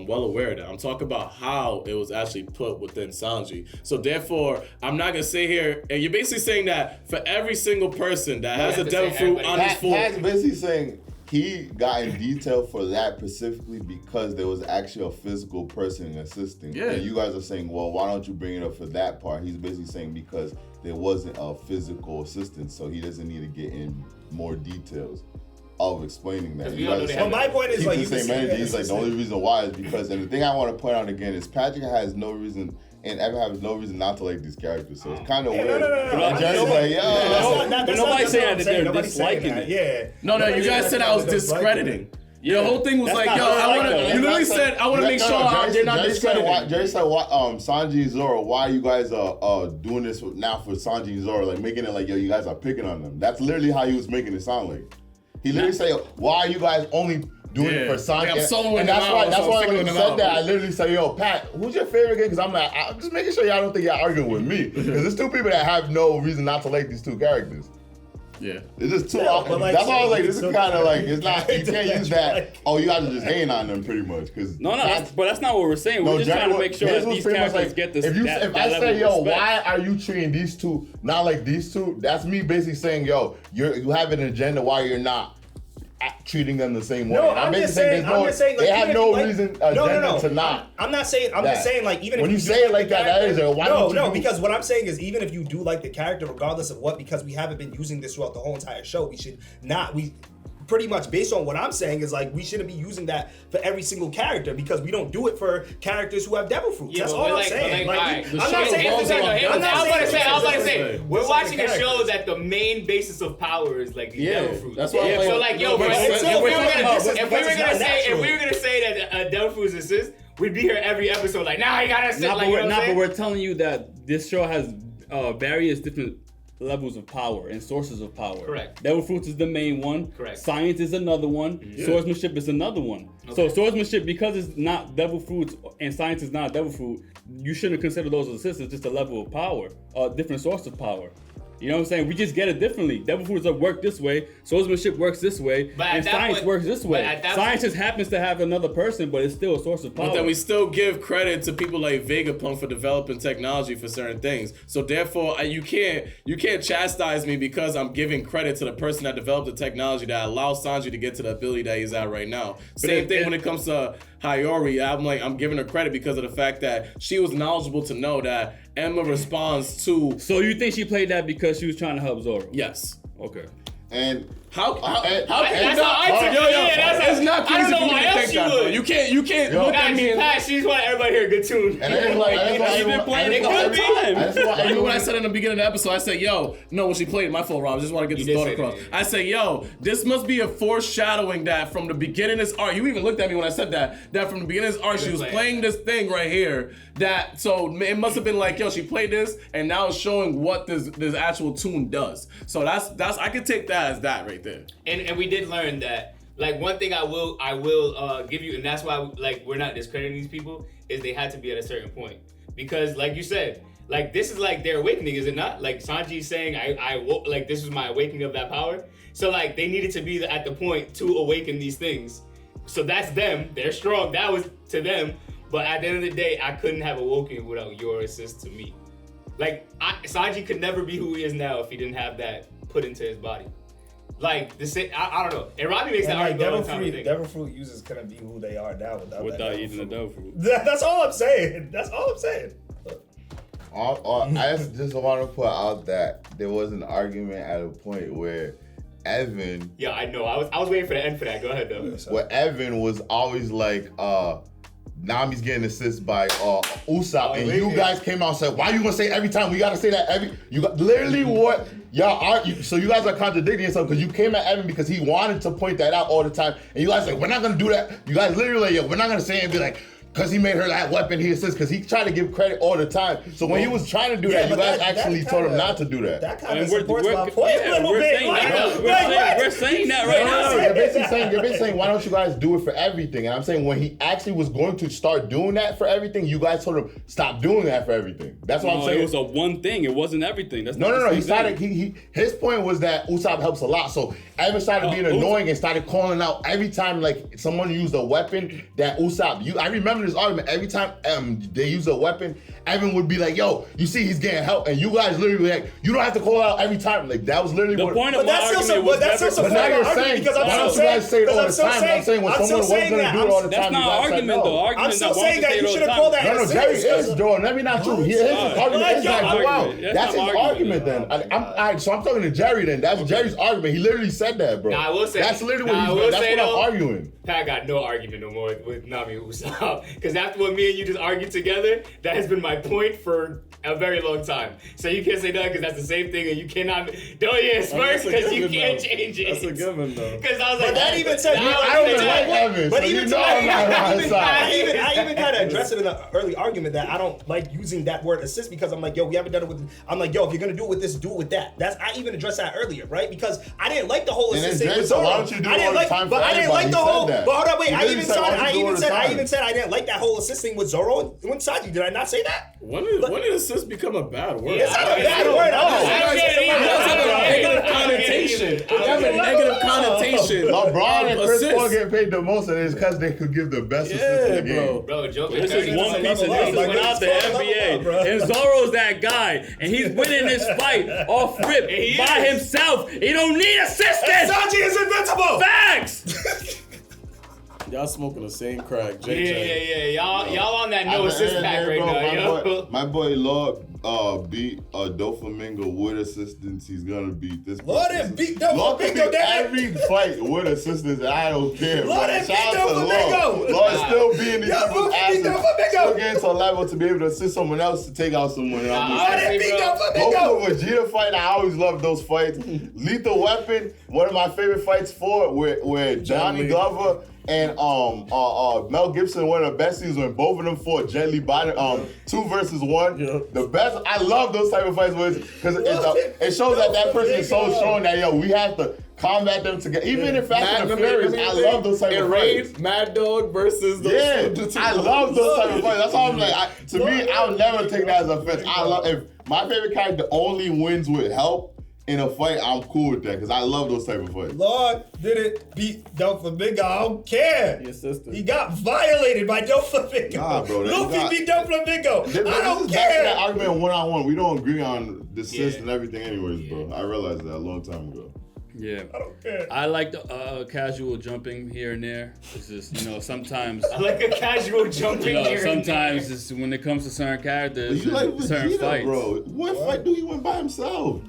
well aware of that. I'm talking about how it was actually put within Sanji. So therefore, I'm not gonna sit here, and you're basically saying that for every single person that has a devil fruit on his foot. Pat's basically saying he got in detail for that specifically because there was actually a physical person assisting. Yeah. And you guys are saying, well, why don't you bring it up for that part? He's basically saying because there wasn't a physical assistance, so he doesn't need to get in more details of explaining that. Well, my point is like, the same energy. He's like, the only reason why is because, and the thing I want to point out again is Patrick has no reason and Evan has no reason not to like these characters, so it's kind of weird. No. Jerry's like, yo. Nobody's saying that they're disliking it. Yeah. No, you guys said I was discrediting. Your whole thing was like, yo, you literally said, I want to make sure they're not discrediting. Jerry said, Sanji and Zoro, why you guys are doing this now for Sanji and Zoro, like making it like, yo, you guys are picking on them. That's literally how he was making it sound like. He literally said, why are you guys only doing it for Sanji? And that's why when you said that, I literally said, yo, Pat, who's your favorite game? Because I'm just making sure y'all don't think y'all arguing with me. Because there's two people that have no reason not to like these two characters. Yeah. It's just too awkward. That's why I was like, this is kind of like, it's not, you can't use that, you guys are just hating on them pretty much. No, but that's not what we're saying. We're just trying to make sure that these characters get this. If I say, yo, why are you treating these two not like these two? That's me basically saying, yo, you have an agenda why you're not treating them the same way. No, I'm just saying like, they have no reason to not. I'm not saying. I'm just saying like even when you say it like that is why don't you? No, because what I'm saying is even if you do like the character, regardless of what, because we haven't been using this throughout the whole entire show, we should not. Pretty much based on what I'm saying is like we shouldn't be using that for every single character because we don't do it for characters who have devil fruits. That's all I'm saying. I'm not saying we're watching a show that the main basis of power is like the devil fruit. That's why. So like, yo, if we were gonna say that devil fruit is assist, we'd be here every episode like, nah, you gotta assist. But we're telling you that this show has various different levels of power and sources of power. Correct. Devil fruits is the main one. Correct. Science is another one. Mm-hmm. Swordsmanship is another one. Okay. So swordsmanship, because it's not devil fruits and science is not devil fruit, you shouldn't consider those as assists. It's just a level of power, a different source of power. You know what I'm saying? We just get it differently. Devil fruits work this way, swordsmanship works this way, and science works this way. Science just happens to have another person, but it's still a source of power. But then we still give credit to people like Vegapunk for developing technology for certain things. So therefore, you can't chastise me because I'm giving credit to the person that developed the technology that allows Sanji to get to the ability that he's at right now. Same thing when it comes to Hiyori. I'm giving her credit because of the fact that she was knowledgeable to know that Emma responds to. So you think she played that because she was trying to help Zoro? Yes. Okay. And How That's how I took it. It's not crazy for me to think that, bro. You can't look at me and. She just want everybody to hear a good tune. And it's like, She's been playing it all the time. Remember when I said in the beginning of the episode, I said, yo, no, when she played, my fault, Rob, I just want to get this thought across. I said, yo, this must be a foreshadowing that from the beginning of this arc, you even looked at me when I said that from the beginning of this arc, she was playing this thing right here, so it must have been like, yo, she played this, and now it's showing what this actual tune does. So that's I could take that as that right there. And we did learn that, like, one thing I will give you, and that's why, like, we're not discrediting these people, is they had to be at a certain point. Because, like you said, like, this is like their awakening, is it not? Like, Sanji's saying, I woke, like, this was my awakening of that power. So, like, they needed to be at the point to awaken these things. So that's them. They're strong. That was to them. But at the end of the day, I couldn't have awoken without your assist to me. Like, Sanji could never be who he is now if he didn't have that put into his body. Like, I don't know. And Rodney makes that argument all the time. Devil fruit users couldn't be who they are now without eating the devil fruit. That's all I'm saying. I just want to put out that there was an argument at a point where Evan. Yeah, I know. I was waiting for the end for that. Go ahead, though. Where Evan was always like, Nami's getting assist by Usopp, and you guys came out and said, why you gonna say every time? We gotta say that you got literally what y'all are. So you guys are contradicting yourself because you came at Evan because he wanted to point that out all the time, and you guys like, we're not gonna do that. You guys literally like, yo, we're not gonna say it and be like, because he made her that weapon, he assists, because he tried to give credit all the time. So when he was trying to do that, you guys actually told him not to do that. That kind of supports my point a little bit. We're saying that right now. You're basically saying, why don't you guys do it for everything? And I'm saying when he actually was going to start doing that for everything, you guys told him, stop doing that for everything. That's what I'm saying. It was a one thing. It wasn't everything. That's no. He started. His point was that Usopp helps a lot. So Evan started being annoying and started calling out every time like someone used a weapon that Usopp. I remember this argument every time they use a weapon. Evan would be like, "Yo, you see, he's getting help," and you guys literally like, "You don't have to call out every time." Like that was literally the point of my argument was that's still but now you're saying, why don't you guys say it all the time? I'm saying when someone was going to do it all the time, that's not an argument though. I'm still saying that you should have called that. No, Jerry is doing. Maybe not true. His argument is like, wow, that's his argument then. So I'm talking to Jerry then. That's Jerry's argument. He literally said that, bro. Nah, I will say. That's literally what he's. That's what I'm arguing. Pat got no argument no more with Nami and Usopp. Because after what me and you just argued together, that has been my point for a very long time. So you can't say nothing because that's the same thing, and you cannot. Don't you smirk because you can't change it. That's a given though. Because I was like, but that even said, I don't even like Evan. But So even I even kind of addressed it in the early argument that I don't like using that word assist because I'm like, yo, we haven't done it with. I'm like, yo, if you're gonna do it with this, do it with that. I even addressed that earlier, right? Because I didn't like the whole assist thing with Zoro. Why don't you do it all the time? But I didn't like the whole. But hold on, wait. I even said I didn't like that whole assist thing with Zoro when Sanji. Did I not say that? When did assist become a bad word? It's not a bad word. It has a negative connotation. LeBron and Chris Paul get paid the most, and it's because they could give the best assist in the game. Bro, Joker. This is one piece of this is not the NBA. And Zoro's that guy, and he's winning this fight off rip by himself. He don't need assistance. Sanji is invincible. Facts. Y'all smoking the same crack, Yeah. Y'all on that no assist pack right now, My boy Lord beat Doflamingo with assistance. He's gonna beat this. Lord and beat Doflamingo, every fight with assistance. I don't care. Lord and beat Doflamingo. Lord still beating these people's asses. Still getting to a level to be able to assist someone else to take out someone. Lord and beat Doflamingo. Goku Vegeta fight. I always loved those fights. Lethal Weapon. One of my favorite fights where Johnny Glover and Mel Gibson, one of the best scenes when both of them fought Jet Li 2 versus 1. Yeah. The best. I love those type of fights because it shows that person is so strong that we have to combat them together. Even in Fast and Furious, I love those type of fights. Mad Dog versus those. I love those type of fights. That's why I'm like, to me, I'll never take that as a offense. I love if my favorite character only wins with help in a fight, I'm cool with that because I love those type of fights. Lord didn't beat Doflamingo. I don't care. Your sister. He got violated by Doflamingo. Nah, bro. Luffy beat Doflamingo. I don't care. That argument one-on-one. We don't agree on the assist and everything anyways, bro. I realized that a long time ago. Yeah. I don't care. I like the casual jumping here and there. It's just, sometimes. I like a casual jumping here. Sometimes it's when it comes to certain characters, You like certain Vegeta, fights. bro. What fight do he win by himself?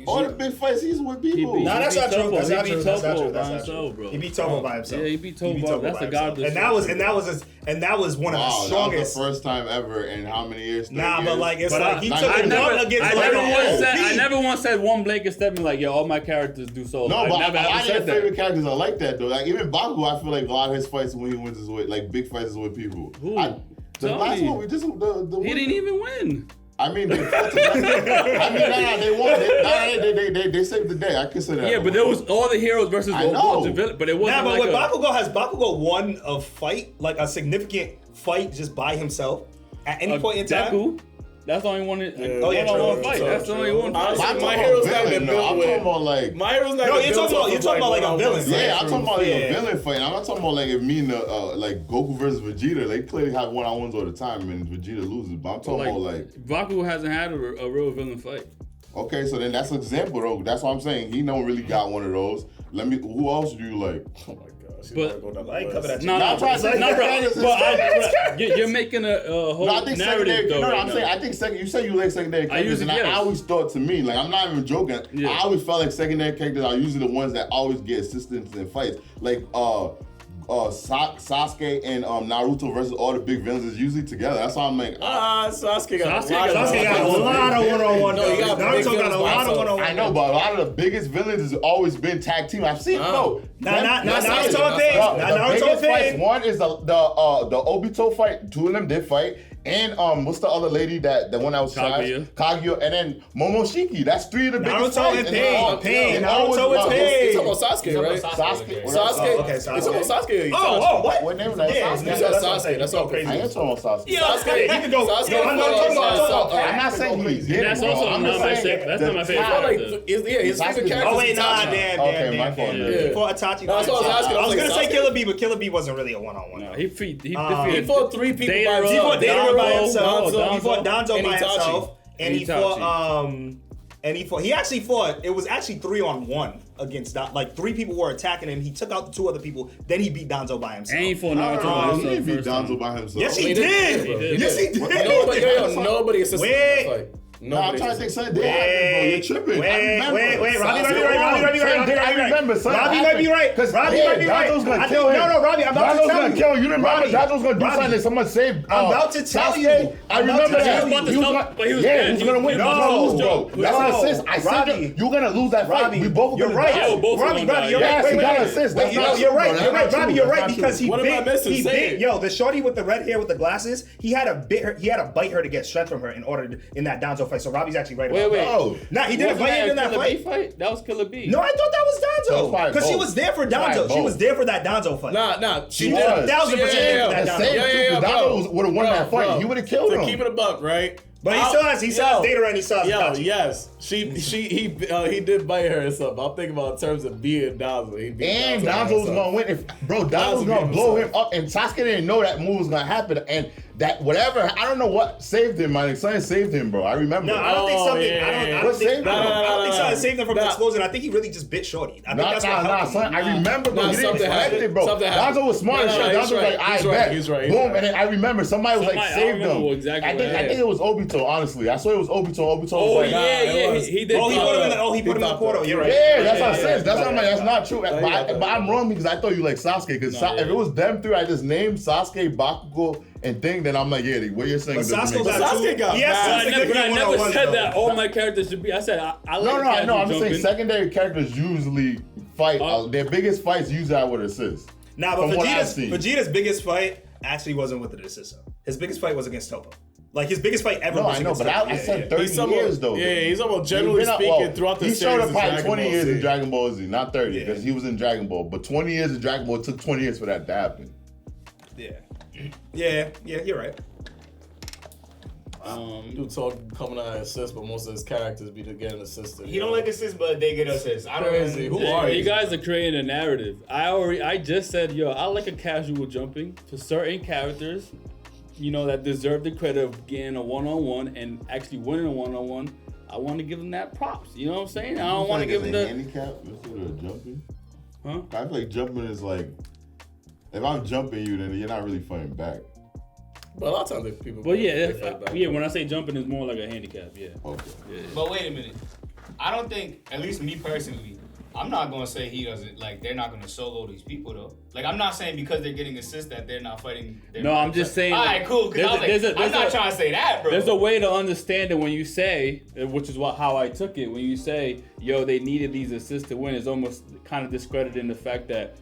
All the big fights he's with people. He No, that's not true. That's not He true. beat That's not Topo true. by That's not himself, true. bro. He beat Topo by himself. Yeah, he beat Topo. That's the god of the and that was one of the strongest. That was the first time ever in how many years? Nah, but like it's But like he I took a never, dunk against I never once said one blanket statement like, yo, all my characters do solo. No, but I never a lot ever of your said that. favorite characters are like that though. Like even Bakugo, I feel like a lot of his fights when he wins is with like big fights is with people. Who? The Tell last me. one we just He didn't even win. I mean, they fought they won. They saved the day. I consider that. Yeah, but there was all the heroes versus I all know. the villains. But it wasn't Nah, but like when Bakugo won a fight, like a significant fight just by himself at any point in time. Deku. That's the only one. Oh, yeah, one true, fight. true, That's the only one fight. Honestly, I'm my talking hero's about not villain, been though. built I'm with. talking about like. My hero's not No, been you're built talking off about of, like a one-on-one villain. fights. Yeah, I'm talking about like Yeah. a villain fight. I'm not talking about like if me and like Goku versus Vegeta. They clearly have one-on-ones all the time, and Vegeta loses. But I'm talking about like. Bakugo hasn't had a real villain fight. Okay, so then that's an example though. That's what I'm saying. He don't really got one of those. Who else do you like? Oh my gosh. But- Go down the I ain't list. cover that. No, I'm trying to say you're making a whole No, I think narrative secondary. though. No, right I'm now. saying I think second. You said you like secondary characters, usually- and I yes. always thought to me, like I'm not even joking. Yeah. I always felt like secondary characters are usually the ones that always get assistance in fights. Like Sasuke and Naruto versus all the big villains is usually together. That's why I'm like, Sasuke got Sasuke a lot Sasuke got a lot of one-on-one. No, he got big Naruto got villains a by lot of himself. one-on-one. I know, but a lot of the biggest villains has always been tag team. I've seen no. Naruto and Pain. The biggest Naruto fights. Pain. One is the Obito fight. Two of them did fight. And what's the other lady the one that was Kaguya, and then Momoshiki. That's three of the biggest Naruto fights. and Pain. Naruto and Pain. It's about Sasuke, right? Sasuke. Oh, okay, It's about Sasuke. Oh, what? What name is that? Yeah, Sasuke. You said Sasuke. That's all I crazy. ain't talking about Sasuke. Sasuke. You can go. Sasuke. No, I'm not talking about. I'm not saying he did. That's bro. also I'm not just my saying favorite. That's the not my favorite. time- Like, his favorite character. Oh wait, nah, damn. Okay, my fault. Yeah. For Itachi. No, that's what I was asking. I was gonna say Sasuke. Killer Bee, but Killer Bee wasn't really a one-on-one. No, he defeated He fought three people by Data, He fought Data by himself. Danzo, He fought Danzo and by Itachi. himself, and he Itachi. fought. He actually fought. It was actually 3-on-1 against like 3 people were attacking him. He took out the 2 other people. Then he beat Danzo by himself. And he fought Naruto by He himself didn't beat first time. Donzo by himself. Yes, he He did. did. Yes, he did. Nobody assisted in that fight. No, I'm trying to think something did happen, bro. You're tripping. Wait. Robbie might be right. I remember. Robbie might be right. Because Robbie might be right. Donzo's gonna kill him. No, Robbie, I'm about to Donzo's tell gonna you. kill him. You remember Robbie, Donzo's gonna do Robbie, something. Someone saved. I'm about to tell Sasuke. you. I I'm about remember to that. tell you. He was about to He was stop, he was gonna win. No, He was gonna lose, bro. no. That's an assist. I said Robbie. you're gonna lose that fight. Robbie, We both you're gonna right. die. Yeah, both Robbie, of them Robbie, you're died. right. Yes, he got an Wait. assist. That's not You're true, right. bro. You're right, That's not Robbie. true. You're right That's not because true. he What am I bit. missing? He Say bit. it. Yo, the shorty with the red hair with the glasses. He had to bite her to get strength from her in order to, in that Danzo fight. So Robbie's actually right. Wait, about wait. that. Oh. Nah, he didn't bite her in that Killer fight. Bee fight? That was Killer Bee. No, I thought that was That was Danzo probably because she both. was there for Probably Danzo. She both. was there for that Danzo fight. Nah. She was. was 1,000% there for that The Danzo. same Yeah, truth. Donzo would have won Bro, that fight. bro. He would have killed To him. keep it a buck, right? But he still has Data and he still has Itachi. Yes. He did bite her and stuff. I'm thinking about in terms of being Danzo. He beat And by Donzo was himself. gonna win. Donzo was beat gonna blow him himself. up, and Sasuke didn't know that move was gonna happen. And that whatever, I don't know what saved him. My son saved him, bro. I remember. No, I don't think Oh, something. yeah. I don't What think. saved I him? don't think something saved him from the Nah. explosion. I think he really just bit Shorty. I think Nah, that's what helped him. son. I remember, bro. Nah, He didn't something expect happened. it, bro. Something happened. Donzo was smart No, as no, shit. he's Donzo was right. like, I He's bet. right. He's right. Boom, and then I remember somebody was like, Somebody- I saved remember him. exactly I what think happened. it was Obito. Honestly, I swear it was Obito. Obito Oh, was like, yeah, it was. he did. Oh, he put him in the. Oh, he put him in the portal. You're right. yeah, that's what I yeah, said. That's what I'm like. That's not true. Yeah, But I'm wrong because I thought you like Sasuke. Because No, if yeah. it was them three, I just named Sasuke, Bakugo, and Thing. Then I'm like, yeah, what you're saying But doesn't Sasuke make sense. got Sasuke two. got He has mad. two But I never significant said one-on-ones, that though. all my characters should be. I said I like No, I know. I'm just saying jumping. secondary characters usually fight. Their biggest fights usually I would assist. Nah, but From what I've seen. Vegeta's biggest fight actually wasn't with the assist. His biggest fight was against Topo. Like his biggest fight ever No, was I know, against but Topo. I said 30 He's years though. Yeah, he's about He's generally been up- speaking well, throughout the he series. showed up of probably Dragon 20 Ball years Z. in Dragon Ball Z, not 30, Yeah. because he was in Dragon Ball. But 20 years in Dragon Ball, it took 20 years for that to happen. Yeah, you're right. Dude coming out of assist, but most of his characters be getting assisted. He don't like assists, but they get assists. I don't Crazy. know. Who are You guys are creating a narrative. I just said, yo, I like a casual jumping for certain characters, that deserve the credit of getting a one-on-one and actually winning a one-on-one. I want to give him that props. You know what I'm saying? I don't want to give him the handicap instead of jumping. Huh? I feel like jumping is like, if I'm jumping you, then you're not really fighting back. But a lot of times people. But when I say jumping, it's more like a handicap. Yeah. Okay. Yeah. But wait a minute. I don't think, at least me personally, I'm not gonna say he doesn't, like, they're not gonna solo these people though. Like, I'm not saying because they're getting assists that they're not fighting. No, I'm just saying. All right, cool. Because I'm not trying to say that, bro. There's a way to understand it when you say, which is how I took it. When you say, yo, they needed these assists to win, it's almost kind of discrediting the fact that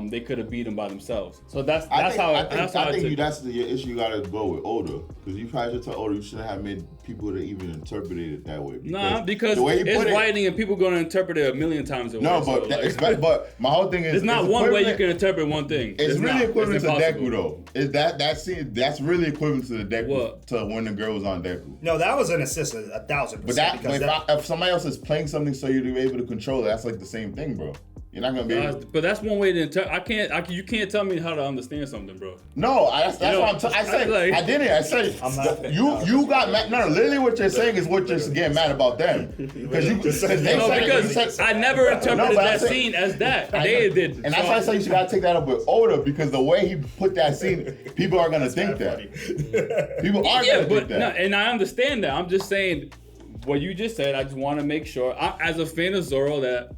they could have beat them by themselves. So that's how I think that's your issue. You gotta go with Oda, because you probably should tell Oda you shouldn't have made people to even interpret it that way. Because it's writing and people gonna interpret it a million times a way. No, but my whole thing is there's not one way you can interpret one thing. It's really equivalent to Deku though. Is that scene? That's really equivalent to the Deku to when the girl was on Deku. No, that was an assist 1,000%. But if somebody else is playing something so you're able to control it, that's like the same thing, bro. You're not gonna be able to. But that's one way to interpret. You can't tell me how to understand something, bro. No, that's what I said. I didn't. I said you got mad. No, literally what you're saying is what you're getting mad about them. Because I never interpreted that scene as that. They did. And that's why I said you gotta take that up with Oda, because the way he put that scene, people are gonna think that. People are gonna think that. No, and I understand that. I'm just saying what you just said. I just want to make sure, as a fan of Zoro, that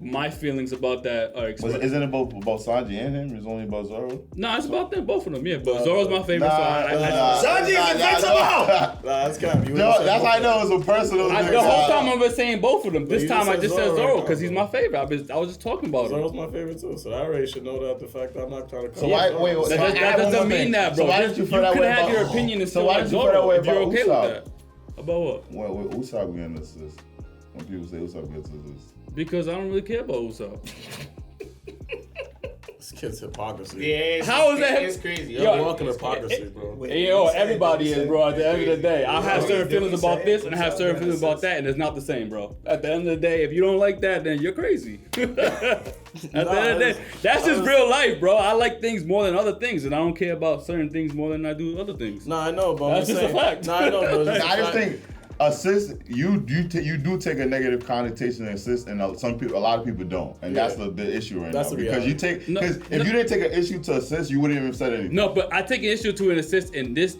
my feelings about that are expressed. Isn't it about Sanji and him? It's only about Zoro? No, it's about them, both of them, yeah. But Zoro's my favorite, Sanji is invincible! That's kind of that's how I know it's a personal thing. The whole time I've been saying both of them. This time I just said Zoro because he's my favorite. I was just talking about him. Zoro's my favorite too, so I already should know that the fact that I'm not trying to come. So that doesn't mean that, bro. So why did you feel that way? You could have your opinion and still like Zoro if you're okay with that. About what? Well, with Usopp getting assist. When people say Usopp gets assist. Because I don't really care about Usopp. This kid's hypocrisy. Yeah, how is that? It's crazy. You're walking hypocrisy, bro. Everybody is, bro. At the end of the day, I have certain feelings about this and I have certain feelings about that, and it's not the same, bro. At the end of the day, if you don't like that, then you're crazy. At the end of the day, that's just real life, bro. I like things more than other things, and I don't care about certain things more than I do other things. No, I know, but that's just a fact. No, I know, bro. I just think assist, you do take a negative connotation in assist, and a lot of people don't, and that's the issue right now. Because if you didn't take an issue to assist, you wouldn't even have said anything. No, but I take an issue to an assist in this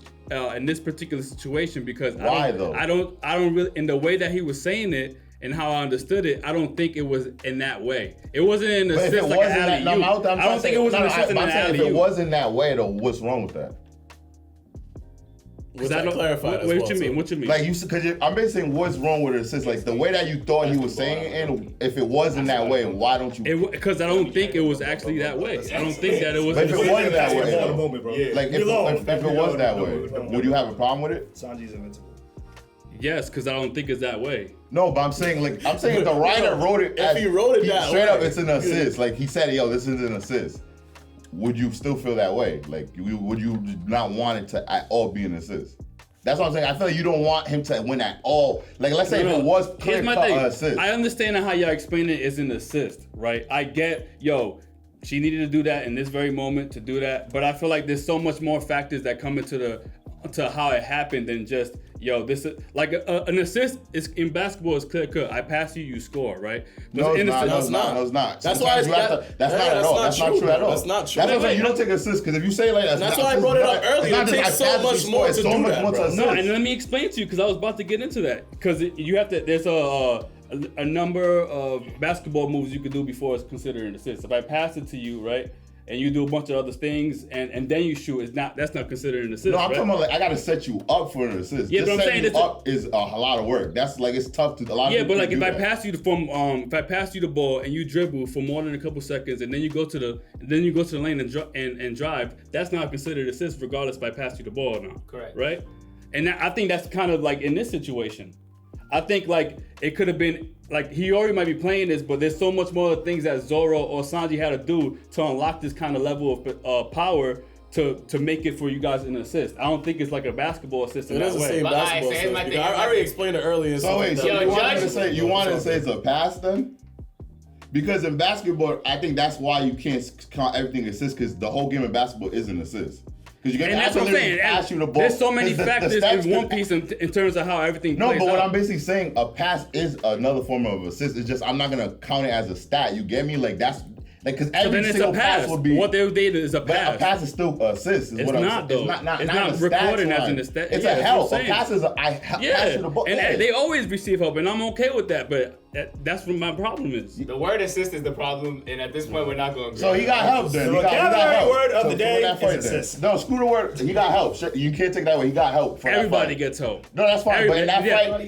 particular situation because I don't really, in the way that he was saying it and how I understood it, I don't think it was in that way. It wasn't an assist like an alley-oop. I don't think it was an assist in an alley-oop. If it wasn't that way, though, what's wrong with that? Because I don't clarify. What you mean? What you mean? Like because I'm basically saying what's wrong with it assist. Like the way that you thought he was saying it, and if it wasn't that way, why don't you? Because I don't think it was actually that way. I don't think that it was. But if it wasn't that way, like if it was that way, would you have a problem with it? Sanji's invincible. Yes, because I don't think it's that way. No, but I'm saying the writer wrote it. If he wrote it that straight up, it's an assist. Like he said, yo, this is an assist. Would you still feel that way? Like, would you not want it to at all be an assist? That's what I'm saying. I feel like you don't want him to win at all. Like, let's say if it was clear-cut assist. I understand how y'all explain it is an assist, right? I get, she needed to do that in this very moment to do that, but I feel like there's so much more factors that come into how it happened than just, this is like an assist is in basketball is clear cut. I pass you, you score, right? No, it's not. That's why that's not at all. That's not true at all. That's not true. That's why you don't take assists, because if you say like that's why I brought it up earlier. It takes so much more to do that, bro. No, and let me explain to you because I was about to get into that because you have to. There's a number of basketball moves you can do before it's considered an assist. If I pass it to you, right? And you do a bunch of other things, and then you shoot. That's not considered an assist. No, I'm talking about I gotta set you up for an assist. Yeah, but I'm saying that up is a lot of work. That's it's tough to a lot of people. Yeah, but like if I pass you the ball and you dribble for more than a couple seconds, and then you go to the lane and drive, that's not considered assist, regardless if I pass you the ball or not. Correct. Right? And I think that's kind of like in this situation. I think like it could have been like he already might be playing this, but there's so much more things that Zoro or Sanji had to do to unlock this kind of level of power to make it for you guys an assist. I don't think it's like a basketball assist in that way. It is the same basketball assist. I already explained it earlier. So wait, you wanted to say it's a pass then? Because in basketball, I think that's why you can't count everything assist, because the whole game of basketball is an assist. Because you And that's what I'm saying. pass you the ball. There's so many factors stats in One Piece in terms of how everything plays but what out. I'm basically saying, a pass is another form of assist. It's just I'm not gonna count it as a stat. You get me? Like that's like because every single pass would be what they did is a pass. But a pass is still assist. It's not though. It's not recorded as an assist. It's a help. A pass is pass you the ball. And they always receive help, and I'm okay with that. But that's what my problem is. The word assist is the problem, and at this point, we're not going to. So he got help then. So He got help. word of So the day that fight is then. assist. No, screw the word. He got help. You can't take that away. He got help. For Everybody that fight. gets help. No, that's fine. But in that fight,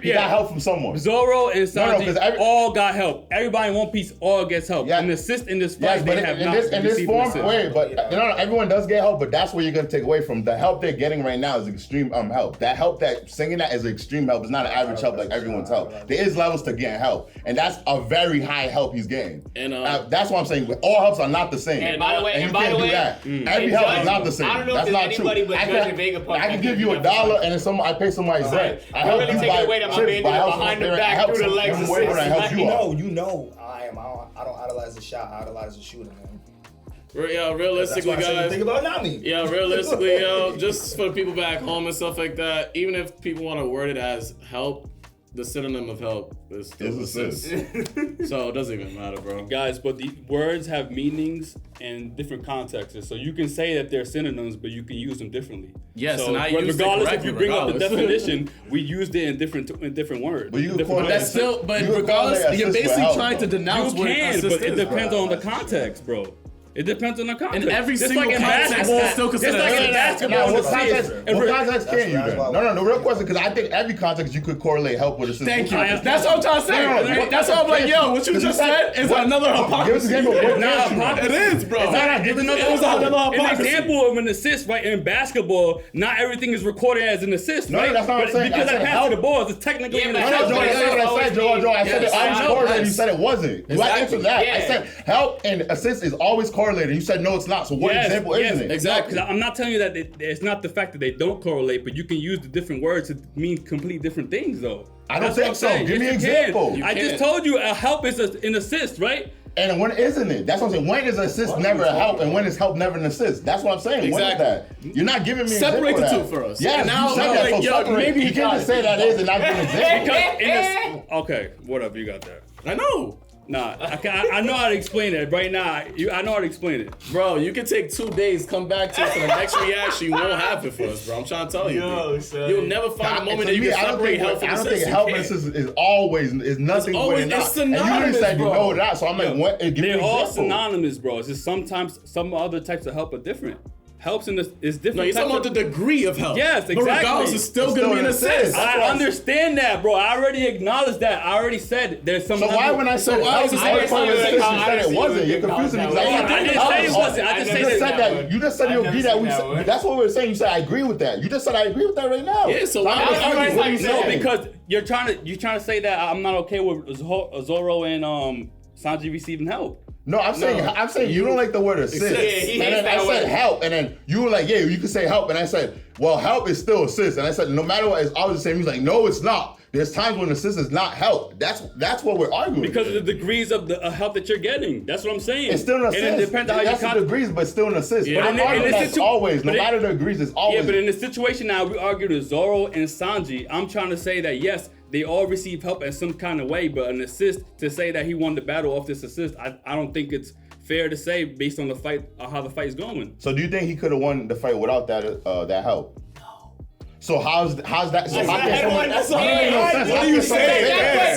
he got help from someone. Zoro and Sanji 'cause all got help. Everybody in One Piece all gets help. Yeah. An assist in this Yes, fight, but they have in not this received form, an assist. wait, but everyone does get help, but that's where you're gonna take away from. The help they're getting right now is extreme help. That help that singing that is extreme help. It's not an average help like everyone's help. There is levels to getting help, and that's a very high help he's getting. And that's what I'm saying. All helps are not the same. And by the way, you can't do that. Every help is not the same. I don't know That's if not there's true. anybody but Judge and Vegapunk. I can give you $1 and then I pay somebody's rent. I You're help really you taking buy away that my chips man by did helping behind the spirit. back I help through the some legs every way when I assist. help you out. You know, I don't idolize the shot. I idolize the shooter, man. Yeah, realistically, That's why I said guys. think about Nami. Yeah, realistically, yo, just for the people back home and stuff like that, even if people want to word it as help, the synonym of help is still assist. So it doesn't even matter, bro. Guys, but the words have meanings and different contexts. So you can say that they're synonyms, but you can use them differently. Yes, so and I used it regardless if correctly, you bring up the regardless. definition, we used it in different words. But you can different call That's ways. still, but You can call regardless, it you're assist basically for help, trying to though. denounce You what can, assist but it is, depends bro. on the context, bro. It depends on the context. In every Just single like in context, basketball, it's still considered just like in assist. basketball, What assist. context can you then? No, the real question, because I think every context you could correlate help with assist. Thank you. What context That's what I'm trying to say. No, That's why I'm like, yo, what you just said is another Give us an hypocrisy. example. What It's not can't you? hypocrisy. It is, bro. It's not. Give another It was another an hypocrisy. example of an assist, right? In basketball, not everything is recorded as an assist, No, right? that's not what I'm But saying. Because I said I passed help. the ball, it's technically Yeah, an but No, assist. Joe, that's not what I said, Joe. I said Yes, I was I know, correlated. yes. You said it wasn't. You Exactly. answered that. I Yeah. said help and assist is always correlated. You said no, it's not. So what example isn't it? Exactly. Because I'm not telling you that it's not the fact that they don't correlate, but you can use the different words to mean complete different things, though. I don't That's think what I'm so. saying. Give me Yes, an you can. example. I just told you a help is an assist, right? And when isn't it? That's what I'm saying. When is assist never a help, and when is help never an assist? That's what I'm saying. When is Exactly. that? You're not giving me an Separate example the of two that. for us. Yeah, And now you said I'm that. like, So yo, separate. maybe You he can't got just it. say that is and not give an example. Because in this, okay, whatever, you got that. I know. Nah, I know how to explain it right now. I know how to explain it. Bro, you can take 2 days, come back to us, and the next reaction you won't have it for us, bro. I'm trying to tell you. Yo, bro. son. You'll never find a moment To that you me, can separate help from I don't assist. think You help and can't. assist is always is nothing always- but not. it's And you literally synonymous, said you bro. know that, so I'm like, what? Give me They're an all example. synonymous, bro. It's just sometimes some other types of help are different. Helps in this is different. No, you're talking types about the degree of help. Yes, But exactly. regardless, it's still It's going to be still an an assist. assist. I understand that, bro. I already acknowledged that. I already said there's some. So why when I said So why help is is it always so part of like assist, how you I said it see wasn't. it You're confusing me. now. because I didn't say it wasn't. I just You said just that. said that. You just said you I've agree never that seen we. that one. That's what we were saying. You said I agree with that. You just said I agree with that right now. Yeah, so why I'm would just you arguing. argue What are you that? No, saying? because you're trying to say that I'm not okay with Zoro and Sanji receiving help. No, I'm saying you don't like the word assist. Yeah, he And hates then I that said word. help, and then you were like, yeah, you can say help, and I said, well, help is still assist, and I said, no matter what, it's always the same. He's like, no, it's not. There's times when assist is not help. That's what we're arguing. Because of the degrees of the help that you're getting. That's what I'm saying. it's still an assist. And it depends on how That's you the degrees, but still an assist. Yeah. But I'm But in arguing this that's always, no but matter the degrees, it's always. Yeah, but in the situation now, we argue with Zoro and Sanji. I'm trying to say that yes, they all receive help in some kind of way, but an assist to say that he won the battle off this assist, I don't think it's fair to say based on the fight, how the fight is going. So do you think he could have won the fight without that help? So how's that? So how can someone? That's How can no sense? How can someone say that?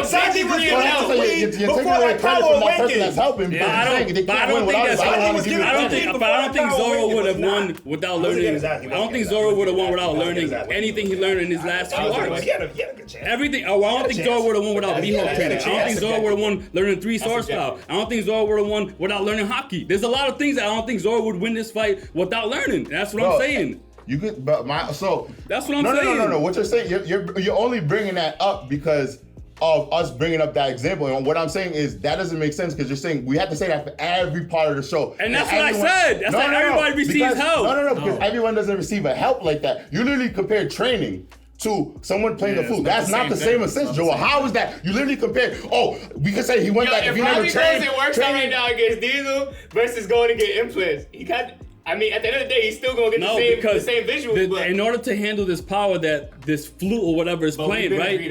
Sanji was giving out You're lead taking before away that credit power from that person awakening. that's helping. Yeah, I don't think that's. I don't think Zoro would have won without learning. I don't think Zoro would have won without learning anything he learned in his last few arcs. He had a good chance. Everything. I don't think Zoro would have won without Mihawk training. I don't think Zoro would have won learning 3 sword style. I don't think Zoro would have won without learning hockey. There's a lot of things that I don't think Zoro would win this fight without learning. That's what I'm saying. You could, but that's what I'm saying. No. What you're saying, you're only bringing that up because of us bringing up that example. And what I'm saying is that doesn't make sense because you're saying we have to say that for every part of the show. And that's what I said. That's like everybody receives help. No, because everyone doesn't receive a help like that. You literally compare training to someone playing the flute. That's not the same assist, Joel. How is that? You literally compare. Oh, we could say he went back. If he never trained, it works out right now against Diesel versus going to get implants. He got. I mean, at the end of the day, he's still gonna get the same visuals. But in order to handle this power that this flute or whatever is playing, right?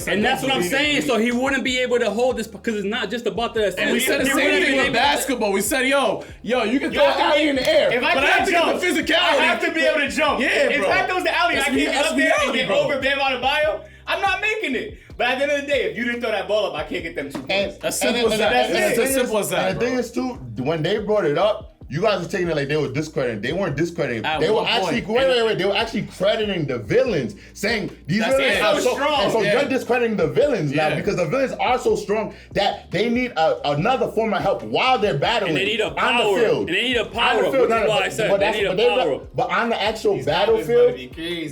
And that's what I'm saying. So he wouldn't be able to hold this because it's not just about the. And we said the same thing with basketball. We said, yo, you can throw an alley in the air, if I but I have to jump, get the physicality. I have to be able to jump. Yeah, bro. If I throws the alley, I can't get up there and get over Bam Adebayo. I'm not making it. But at the end of the day, if you didn't throw that ball up, I can't get them 2 points. As simple as that. It's as simple as that. And the thing is, too, when they brought it up, you guys were taking it like they were discrediting. They weren't discrediting. They were actually They were actually crediting the villains, saying these villains are so strong. And so you're discrediting the villains now because the villains are so strong that they need another form of help while they're battling. And they need a power. On the field. And they need a power. Which is why I said they need a power. But on the actual battlefield,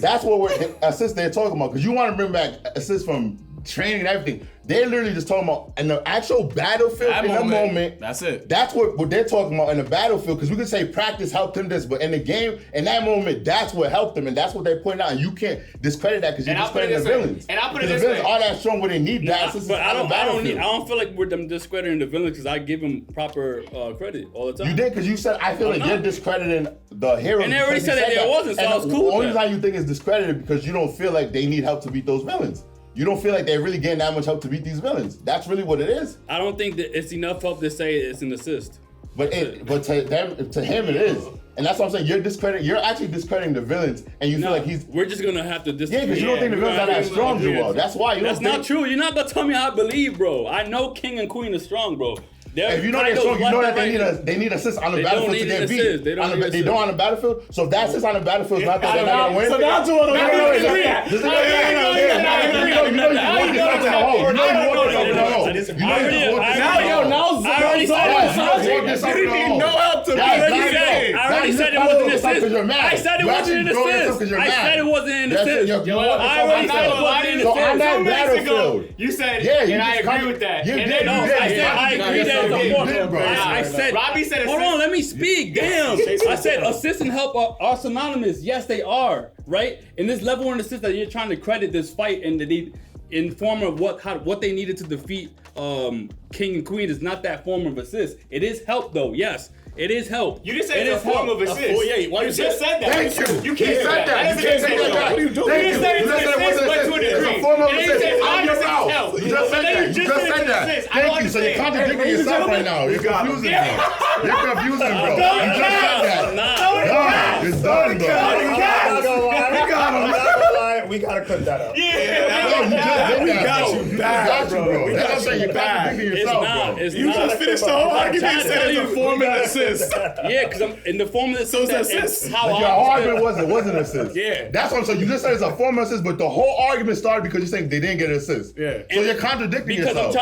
that's what assists they're talking about. Because you want to bring back assists from training and everything. They're literally just talking about in the actual battlefield the moment. That's it. That's what they're talking about in the battlefield. Because we could say practice helped him this, but in the game, in that moment, that's what helped him, and that's what they're pointing out. And you can't discredit that because you're discrediting the villains. And I'll put it this way: the villains are that strong where they need that. But I don't feel like we're them discrediting the villains because I give them proper credit all the time. You did because you said I feel like you're discrediting the heroes. And they already said that it wasn't, so I was cool with that. The only reason you think it's discredited because you don't feel like they need help to beat those villains. You don't feel like they're really getting that much help to beat these villains. That's really what it is. I don't think that it's enough help to say it's an assist. But to him it is. And that's what I'm saying. You're actually discrediting the villains, and you feel like we're just gonna have to disagree. Yeah, because you don't think the villains are that strong, Joel. That's why. That's not true. You're not gonna tell me how I believe, bro. I know King and Queen are strong, bro. If you know they're strong, you know that they need assists on the battlefield to get beat. They don't on the battlefield. So if that assist on the battlefield is not that they're not gonna win. So now Joel, I already said it wasn't an assist. I said it wasn't an assist. I said it wasn't an assist. I already said it wasn't an assist. So on that battlefield, you said, and I agree with that. And then I said I agree that I said, Robbie said, hold on, let me speak. Damn. I said assist and help are synonymous. Yes, they are. Right? In this level and assist that you're trying to credit this fight and in form of what they needed to defeat King and Queen is not that form of assist. It is help though. Yes. It is help. You just said it's a form of assist. Why you just said that? Thank you. You can't say that. You can't say that. What are you doing? You just said it's an assist, but to a degree. It's a form of assist. I'm your mouth. You just said that. You just said that. Thank you. So you're contradicting yourself right now. You're confusing me. You're confusing, bro. You just said that. It's done, bro. We gotta cut that out. We got you bad, bro. That's what I'm saying. You're contradicting yourself, bro. You just finished the whole argument and said it's a form of assist. Yeah, because I'm in the form of assist. So it's assist. Your argument wasn't assist. Yeah. That's what I'm saying. You just said it's a form of assist, but the whole argument started because you're saying they didn't get an assist. Yeah. So you're contradicting yourself.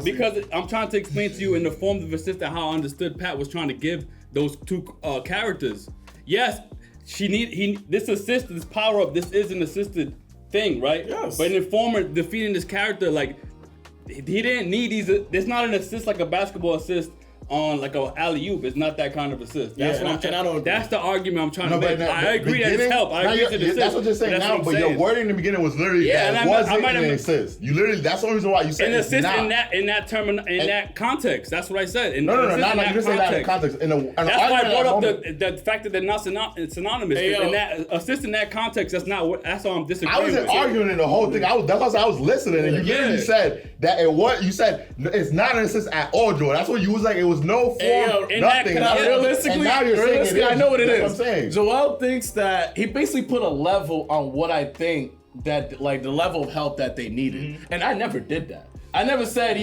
Because I'm trying to explain to you in the form of assist and how I understood Pat was trying to give those two characters. Yes. This assist, this power up, this is an assisted thing, right? Yes. But in the form of defeating this character, like he didn't need these. There's not an assist like a basketball assist on like a alley-oop. It's not that kind of assist. That's what I'm trying. That's the argument I'm trying to make. I agree that it's help. I agree to the assist. That's what you're saying now, but your wording in the beginning was literally that wasn't an assist. You literally. That's the only reason why you said an assist in that context. That's what I said. No. You didn't say that in context. That's why I brought up the fact that they're not synonymous. In that assist in that context, that's not what. That's all I'm disagreeing with. I wasn't arguing in the whole thing. That's why I was listening, and you literally said that it was. You said it's not an assist at all, Joe. That's what you was like. It was no form, nothing. Realistically, and now you're saying I know what it is. That's what I'm saying. Joel thinks that he basically put a level on what I think that like the level of help that they needed, and I never did that. I never said,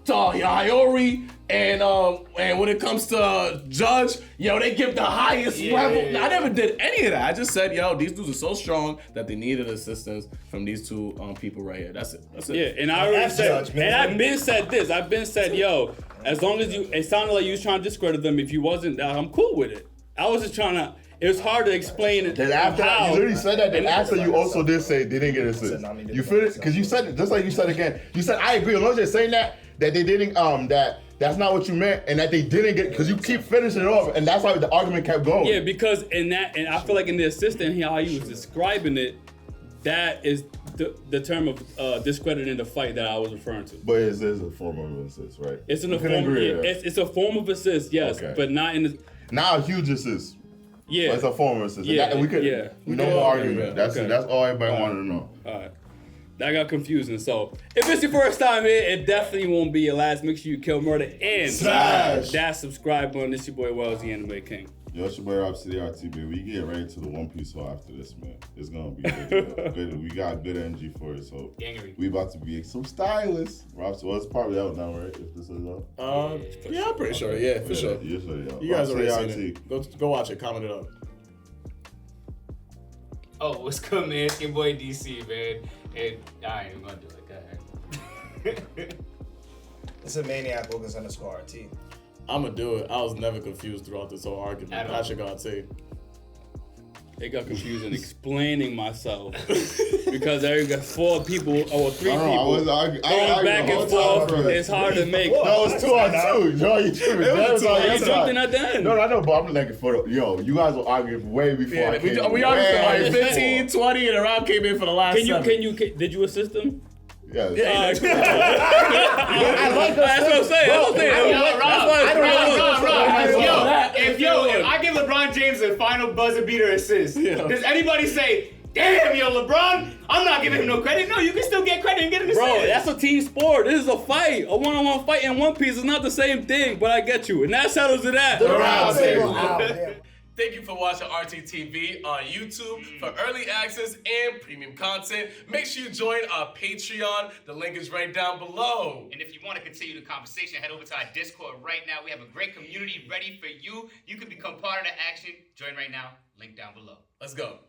Iori and when it comes to Judge, they give the highest level. I never did any of that. I just said, these dudes are so strong that they needed assistance from these two people right here. That's it. Yeah, and I already said, and I've been said this. I've been said, as long as it sounded like you was trying to discredit them. If you wasn't, I'm cool with it. I was just trying to. It was hard to explain it. Then after that, you literally said that. Then after you also did say they didn't get assist. You feel it? Because you said it just like you said again. You said I agree. As long as you're saying that they didn't that's not what you meant, and that they didn't get because you keep finishing it off, and that's why the argument kept going. Yeah, because and I feel like in the assistant, how he was describing it, that is the term of discrediting the fight that I was referring to. But it is a form of assist, right? It's it's a form of assist, yes, Okay. but not in the. Not a huge assist. Yeah, But it's a form of assist. Yeah, No more argument. That's all everybody wanted to know. All right. That got confusing. So, if it's your first time here, it definitely won't be your last. Make sure you kill murder and Smash that subscribe button. This your boy Wells, the Anime King. Yo, it's your boy Robcityrt, baby. We get right to the One Piece haul after this, man. It's gonna be good. Good. We got good energy for it, so we about to be some stylists. Well, it's probably out now, right? If this is out. Yeah, I'm pretty sure. Yeah, for sure. Yeah, so, You guys already seen it. Go watch it. Comment it up. Oh, what's good, man? It's your boy DC, man. And I ain't even gonna do it. Go ahead. It's a maniac Lucas _RT. I'm gonna do it. I was never confused throughout this whole argument. I should gotta say. It got confusing explaining myself because there got 4 people or 3 people going back and forth. It's hard to make. No, it's 2 on 2. Yo, you tripping. You jumped in at the end. No, I know, but I'm looking for you guys were arguing way before I came. We argued for like 15, 20, and Rob came in for the last 7. Did you assist him? Yeah. I like that. That's what I'm saying. If I give LeBron James a final buzzer beater assist, does anybody say, damn, LeBron, I'm not giving him no credit? No, you can still get credit and get an assist. Bro, that's a team sport. This is a fight. A one-on-one fight in One Piece is not the same thing, but I get you. And that settles it at. The round table. Thank you for watching RTTV on YouTube. For early access and premium content, make sure you join our Patreon. The link is right down below. And if you want to continue the conversation, head over to our Discord right now. We have a great community ready for you. You can become part of the action. Join right now. Link down below. Let's go.